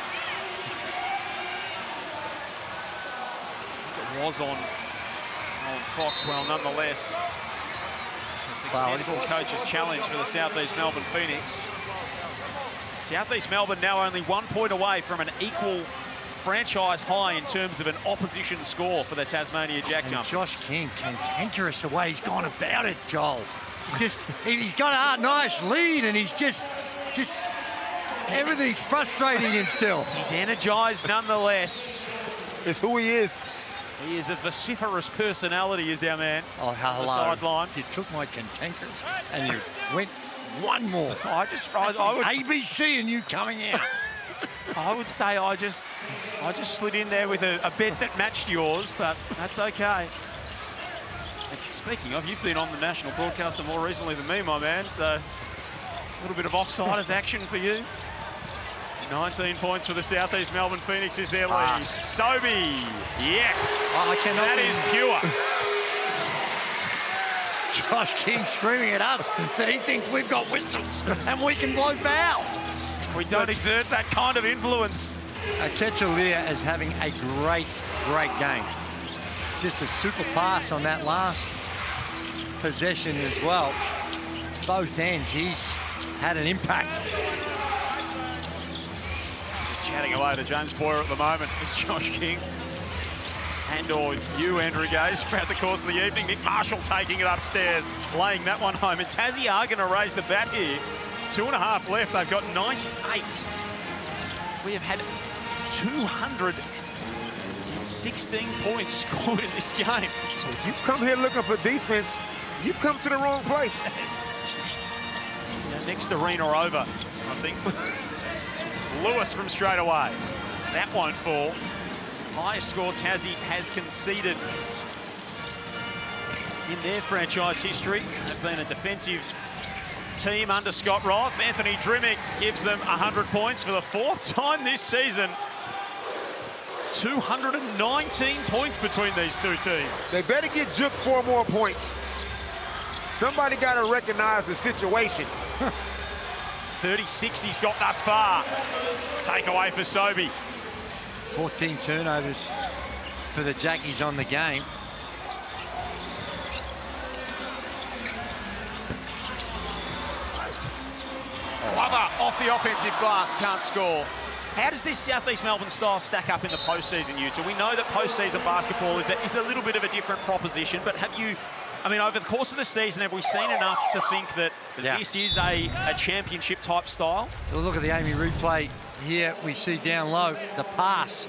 C: It was on Foxwell nonetheless. It's a successful coach's challenge for the South East Melbourne Phoenix. South East Melbourne now only 1 point away from an equal franchise high in terms of an opposition score for the Tasmania JackJumpers.
E: Josh King, cantankerous the way he's gone about it, Joel. He's got a nice lead and he's just everything's frustrating him still.
C: He's energised nonetheless.
D: It's who he is.
C: He is a vociferous personality, is our man.
E: Oh, hello.
C: On the sideline.
E: You took my cantankerous and you went one more.
C: I would
E: ABC and you coming out.
C: I would say I just slid in there with a bet that matched yours, but that's okay. Speaking of, you've been on the national broadcaster more recently than me, my man, so a little bit of offsiders action for you. 19 points for the South East Melbourne Phoenix is their lead. Sobey, yes, that is pure.
E: Josh King screaming at us that he thinks we've got whistles and we can blow fouls.
C: We don't exert that kind of influence.
E: Ketchalia is having a great game. Just a super pass on that last possession as well. Both ends, he's had an impact.
C: Just chatting away to James Boyer at the moment. It's Josh King. And/or you, Andrew Gaze, throughout the course of the evening. Nick Marshall taking it upstairs, laying that one home. And Tassie are going to raise the bat here. 2.5 left. They've got 98. We have had 216 points scored in this game.
D: If you come here looking for defense, you've come to the wrong place.
C: Yes. Yeah, next arena over, I think. Lewis from straight away. That won't fall. Highest score Tassie has conceded in their franchise history. They've been a defensive team under Scott Roth. Anthony Drimmick gives them 100 points for the 4th time this season. 219 points between these two teams.
D: They better get Juk 4 more points. Somebody got to recognize the situation.
C: 36 he's got thus far. Takeaway for Sobey.
E: 14 turnovers for the Jackies on the game.
C: Glover off the offensive glass, can't score. How does this South East Melbourne style stack up in the postseason, Utah? We know that postseason basketball is a little bit of a different proposition, but have you, I mean, over the course of the season, have we seen enough to think that this is a championship type style?
E: Well, look at the Amy replay here. We see down low the pass.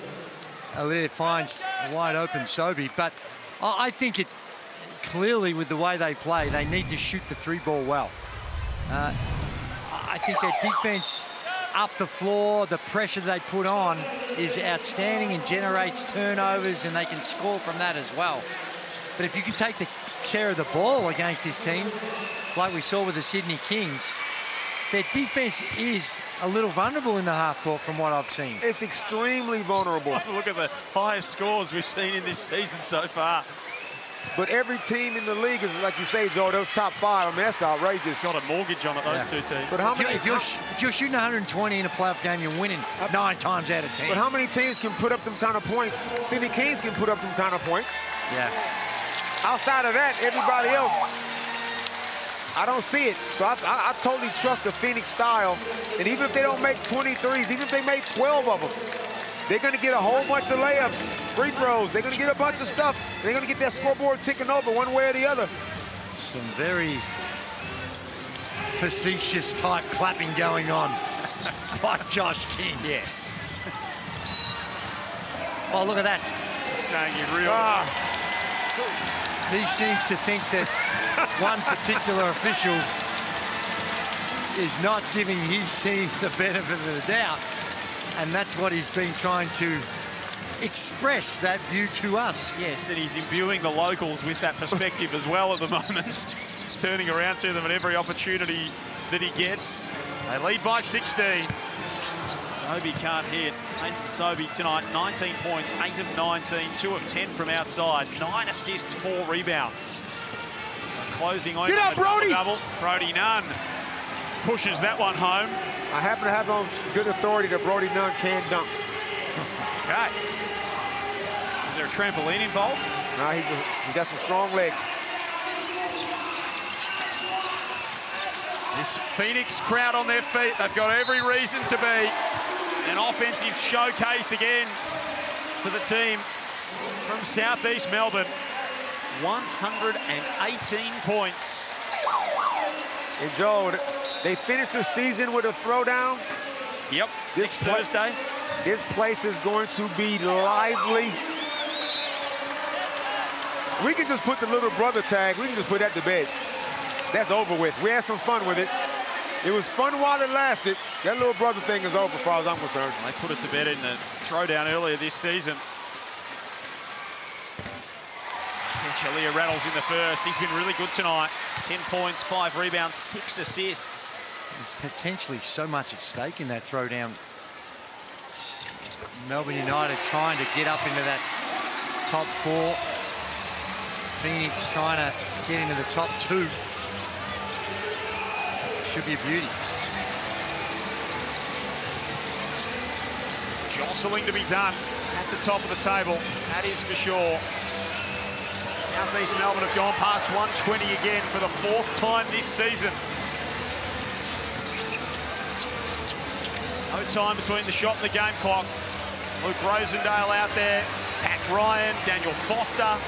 E: There finds a wide open Sobey, but I think it clearly with the way they play, they need to shoot the 3-ball well. I think their defense up the floor, the pressure they put on is outstanding and generates turnovers, and they can score from that as well. But if you can take the care of the ball against this team, like we saw with the Sydney Kings, their defense is a little vulnerable in the half court from what I've seen.
D: It's extremely vulnerable.
C: Look at the highest scores we've seen in this season so far.
D: But every team in the league is, like you say, Joe, those top 5. I mean, that's outrageous.
C: Got a mortgage on it, those two teams.
D: But how many?
E: If you're shooting 120 in a playoff game, you're winning 9 times out of 10.
D: But how many teams can put up them kind of points? Sydney Kings can put up them kind of points.
E: Yeah.
D: Outside of that, everybody else, I don't see it. So I totally trust the Phoenix style. And even if they don't make 23s, even if they make 12 of them, they're going to get a whole bunch of layups, free throws. They're going to get a bunch of stuff. They're going to get that scoreboard ticking over one way or the other.
E: Some very facetious type clapping going on by Josh King.
C: Yes.
E: Oh, look at that.
C: Saying you real.
E: He seems to think that one particular official is not giving his team the benefit of the doubt. And that's what he's been trying to express that view to us.
C: Yes, and he's imbuing the locals with that perspective as well at the moment, turning around to them at every opportunity that he gets. They lead by 16. Sobey can't hit. Nathan Sobey tonight, 19 points, 8 of 19, 2 of 10 from outside, 9 assists, 4 rebounds. So closing on
D: Get up, Brody!
C: double. Brody Nunn pushes that one home.
D: I happen to have on good authority that Brody Nunn can dunk.
C: Okay. Is there a trampoline involved?
D: No, he got some strong legs.
C: This Phoenix crowd on their feet, they've got every reason to be. An offensive showcase again for the team from southeast Melbourne. 118 points.
D: And Joe, they finished the season with a throwdown.
C: Yep, next Thursday.
D: This place is going to be lively. We can just put the little brother tag, we can just put that to bed. That's over with. We had some fun with it. It was fun while it lasted. That little brother thing is over as far as I'm concerned.
C: They put it to bed in the throwdown earlier this season. Chalia rattles in the first. He's been really good tonight. 10 points, 5 rebounds, 6 assists.
E: There's potentially so much at stake in that throwdown. Melbourne United trying to get up into that top 4. Phoenix trying to get into the top 2. Should be a beauty.
C: Jostling to be done at the top of the table, that is for sure. Southeast Melbourne have gone past 120 again for the 4th time this season. No time between the shot and the game clock. Luke Rosendale out there, Pat Ryan, Daniel Foster.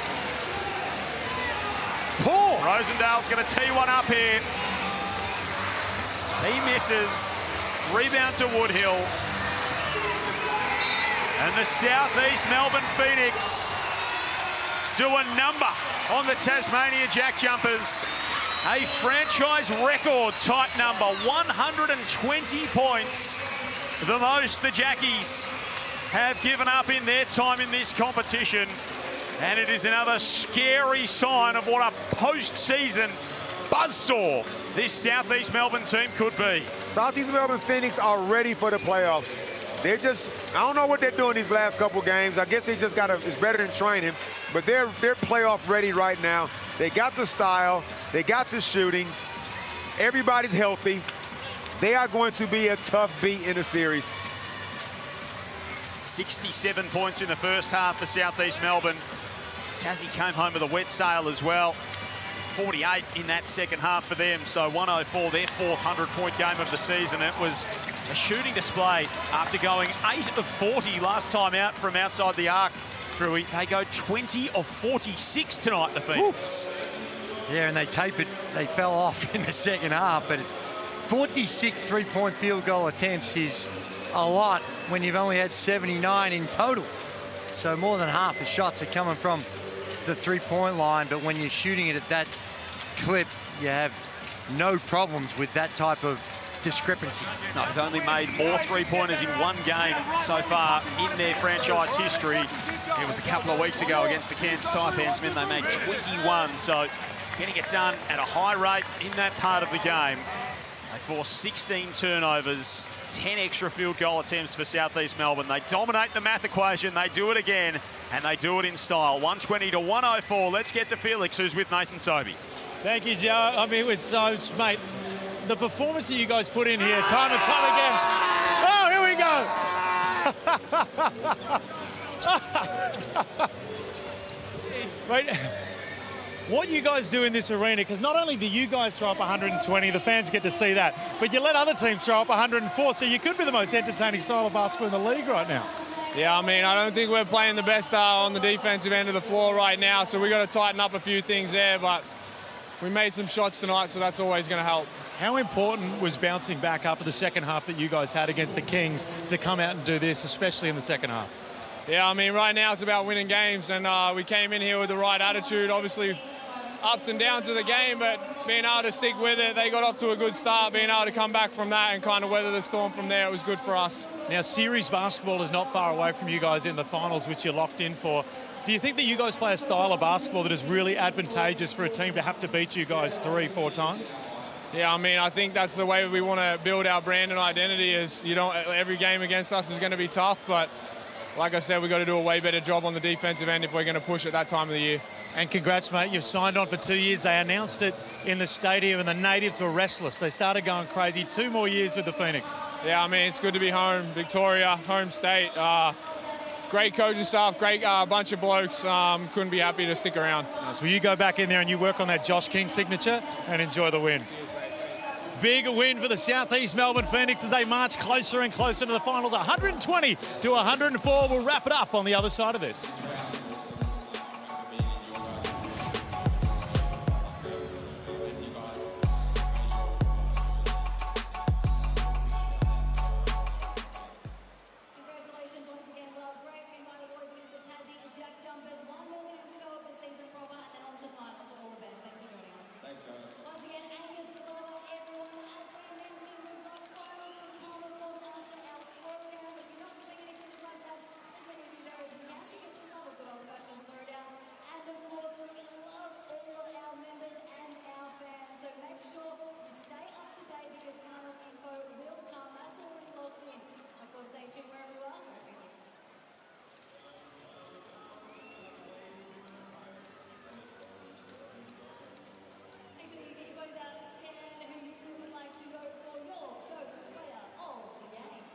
D: Paul
C: Rosendale's going to tee one up here. He misses. Rebound to Woodhill. And the Southeast Melbourne Phoenix do a number on the Tasmania JackJumpers. A franchise record type number, 120 points. The most the Jackies have given up in their time in this competition. And it is another scary sign of what a postseason buzzsaw this Southeast Melbourne team could be.
D: Southeast Melbourne Phoenix are ready for the playoffs. They're just, I don't know what they're doing these last couple games. I guess they just got to, it's better than training, but they're playoff ready right now. They got the style, they got the shooting, everybody's healthy. They are going to be a tough beat in the series.
C: 67 points in the first half for Southeast Melbourne. Tassie came home with a wet sail as well. 48 in that second half for them, so 104, their 4th 100-point game of the season. It was a shooting display after going 8 of 40 last time out from outside the arc. Drewy, they go 20 of 46 tonight, the Phoenix.
E: Yeah, and they tape it, they fell off in the second half, but 46 three-point field goal attempts is a lot when you've only had 79 in total. So more than half the shots are coming from the three-point line, but when you're shooting it at that clip, you have no problems with that type of discrepancy.
C: No, they've only made more three-pointers in one game so far in their franchise history. It was a couple of weeks ago against the Cairns Taipans, they made 21, so getting it done at a high rate in that part of the game. They force 16 turnovers, 10 extra field goal attempts for Southeast Melbourne. They dominate the math equation, they do it again, and they do it in style. 120 to 104. Let's get to Felix, who's with Nathan Sobey.
A: Thank you, Joe. I mean, with Sobes, mate, the performance that you guys put in here time and time again. Oh, here we go. Wait. What you guys do in this arena, because not only do you guys throw up 120, the fans get to see that, but you let other teams throw up 104, so you could be the most entertaining style of basketball in the league right now.
I: Yeah, I mean, I don't think we're playing the best on the defensive end of the floor right now, so we got to tighten up a few things there, but we made some shots tonight, so that's always going to help.
A: How important was bouncing back after the second half that you guys had against the Kings to come out and do this, especially in the second half?
I: Yeah, I mean, right now it's about winning games, and we came in here with the right attitude. Obviously, ups and downs of the game, but being able to stick with it, they got off to a good start. Being able to come back from that and kind of weather the storm from there, it was good for us.
A: Now, series basketball is not far away from you guys in the finals, which you're locked in for. Do you think that you guys play a style of basketball that is really advantageous for a team to have to beat you guys 3-4 times?
I: Yeah, I mean, I think that's the way we want to build our brand and identity. Is every game against us is going to be tough, but like I said, we've got to do a way better job on the defensive end if we're going to push at that time of the year.
A: And congrats, mate. You've signed on for 2 years. They announced it in the stadium, and the natives were restless. They started going crazy. 2 more years with the Phoenix.
I: Yeah, I mean, it's good to be home. Victoria, home state. Great coaching staff, great bunch of blokes. Couldn't be happy to stick around.
A: Nice. Well, you go back in there and you work on that Josh King signature and enjoy the win. Big win for the Southeast Melbourne Phoenix as they march closer and closer to the finals. 120 to 104. We'll wrap it up on the other side of this.
O: Congratulations once again. Well, great win by the boys against the Tassie JackJumpers. 1 more game to go of the season proper and then on to finals. So all the best. Thanks for joining us.
J: Thanks, guys.
O: Once again, Angus, Glover, everyone, as we mentioned, we've got finals to come, of course, after our program. If you're not doing anything, we'd like to have as many of you there as we can because we love a good old-fashioned throwdown. And, of course, we love all of our members and our fans. So make sure you stay up to date because finals info will come. That's already locked in. Of course, stay tuned wherever you are. Make sure you get your votes out and scan who you would like to vote for your go-to player of the game.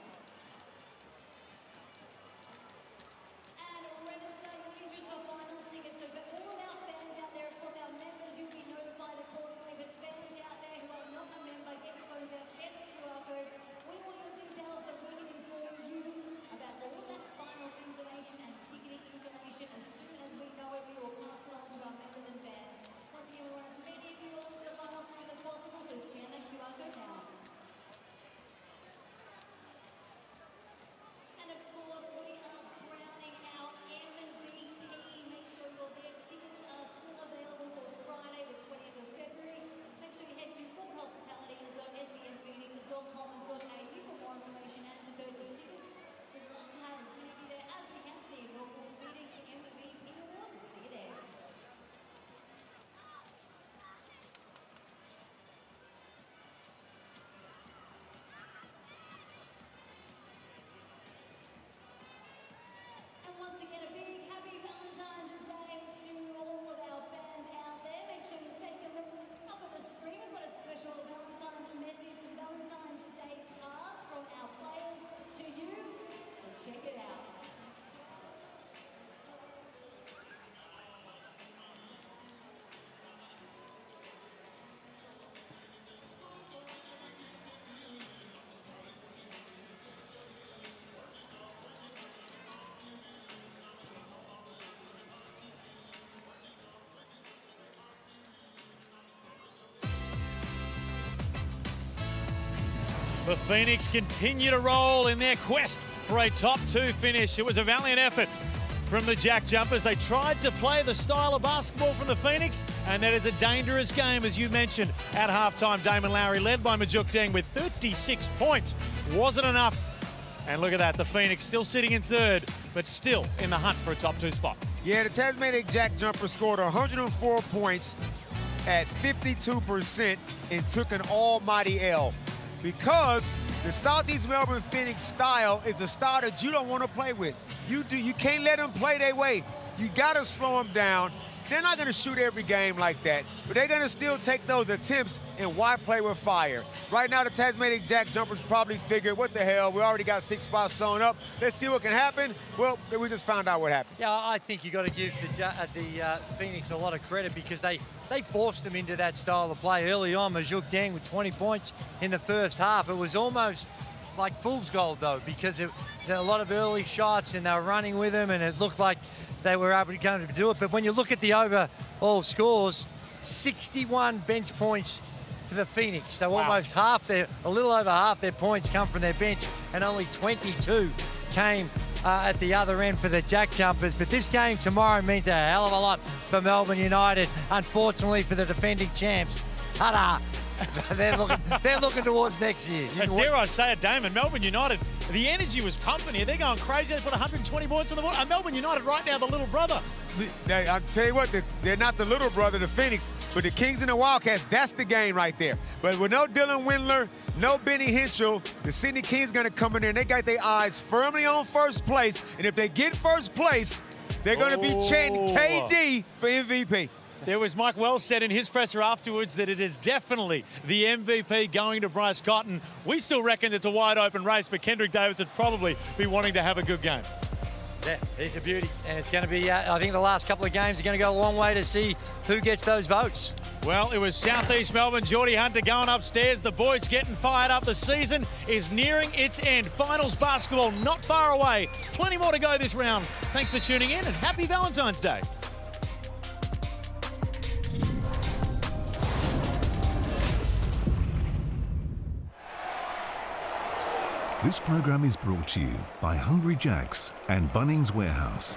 O: And register your interest for finals tickets. So for all of our fans out there, of course our members, you'll be notified accordingly. But fans out there who are not a member, get your phones out, scan the QR code. We want your details so we can inform you about all of that finals information and ticketing information as soon as we know it. We will pass it on to our members and fans. Once again, we want as many of you along to the final series as possible, so scan that QR code now. And of course, we are crowning our MVP. Make sure you're there. Tickets are still available for Friday, the 20th of February. Make sure you head to forwardhospitality.senphoenix.com.au for more information and to purchase tickets. We'd love to have as many of you there as we can for the inaugural Phoenix MVP Awards. We'll see you there. And once again, a big happy Valentine's Day to all of our fans out there. Make sure you take a look up at the screen. We've got a special Valentine's message, some Valentine's Day cards from our players to you. So check it out.
A: The Phoenix continue to roll in their quest for a top 2 finish. It was a valiant effort from the JackJumpers. They tried to play the style of basketball from the Phoenix, and that is a dangerous game, as you mentioned. At halftime, Damon Lowry led by Majuk Deng with 36 points. Wasn't enough. And look at that, the Phoenix still sitting in 3rd, but still in the hunt for a top 2 spot.
D: Yeah, the Tasmania JackJumpers scored 104 points at 52% and took an almighty L. Because the Southeast Melbourne Phoenix style is a style that you don't want to play with. You can't let them play their way. You got to slow them down. They're not going to shoot every game like that, but they're going to still take those attempts, and why play with fire? Right now, the Tasmanian JackJumpers probably figured, what the hell, we already got 6 spots sewn up. Let's see what can happen. Well, we just found out what happened.
E: Yeah, I think you got to give the Phoenix a lot of credit because they forced them into that style of play early on. Majuk Deng with 20 points in the first half. It was almost like fool's gold, though, because there were a lot of early shots and they were running with them, and it looked like they were able to do it. But when you look at the overall scores, 61 bench points for the Phoenix. So almost a little over half their points come from their bench, and only 22 came at the other end for the JackJumpers. But this game tomorrow means a hell of a lot for Melbourne United. Unfortunately for the defending champs, ta-da! they're looking towards next year.
A: And dare I say it, Damon, Melbourne United the energy was pumping here. They're going crazy. They put 120 points on the board. Melbourne United right now, the little brother.
D: I'll tell you what, they're not the little brother, the Phoenix, but the Kings and the Wildcats, that's the game right there. But with no Dylan Windler, no Benny Hinchell, the Sydney Kings going to come in there, and they got their eyes firmly on first place. And if they get first place, they're going to be chanting KD for MVP.
A: There was Mike Wells said in his presser afterwards that it is definitely the MVP going to Bryce Cotton. We still reckon it's a wide open race, but Kendrick Davis would probably be wanting to have a good game.
E: Yeah, he's a beauty, and it's going to be, I think the last couple of games are going to go a long way to see who gets those votes.
A: Well, it was Southeast Melbourne, Geordie Hunter going upstairs. The boys getting fired up. The season is nearing its end. Finals basketball not far away. Plenty more to go this round. Thanks for tuning in, and happy Valentine's Day.
P: This program is brought to you by Hungry Jack's and Bunnings Warehouse.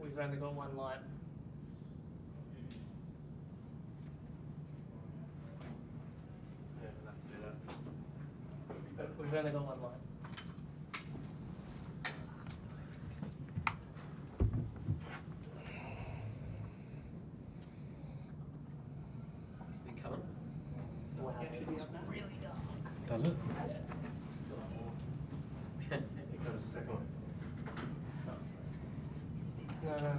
Q: We've only got one light. We've only got one light. Wow, it's really dark.
R: Does it?
Q: It goes second. No.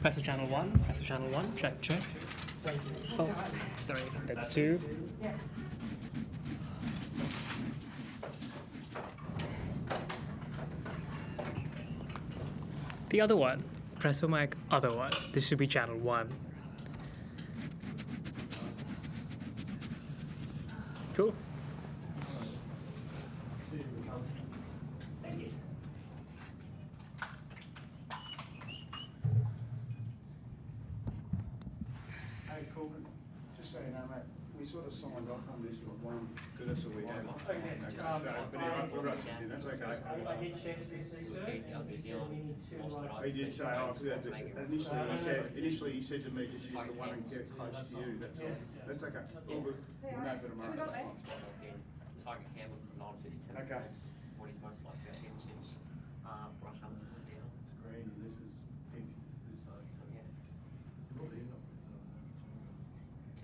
Q: Press to channel 1, press to channel 1, check. Oh, sorry, that's 2. The other one. Press for mic, other one. This should be channel 1. Cool. Thank you.
R: Hey, Corbin, just so you know, mate, we sort of signed off on this with one, because that's what we had.
Q: Okay,
R: But anyway, we'll rush this in, that's okay.
Q: I did check with Cisco, and he said we need 2 right.
R: He did say, initially he said to me, just use the one and get close to you, that's all. That's okay, all good. We'll know for tomorrow.
S: Tiger Campbell from 9-6-10.
R: Okay.
S: What he's most likely to him since Russ Hamilton went down.
R: It's green and this is pink, this side.
S: So yeah.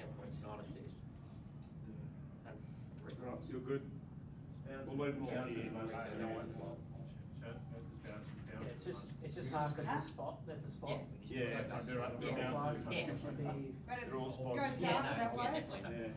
S: 10 points, 9 assists. And 3
R: Right, you're good. We'll leave them all here, mate.
Q: Yeah, it's just hard because there's spot. There's a spot.
R: Yeah, they're all spots.
Q: Yeah,
R: Yeah.
Q: definitely.
R: Yeah.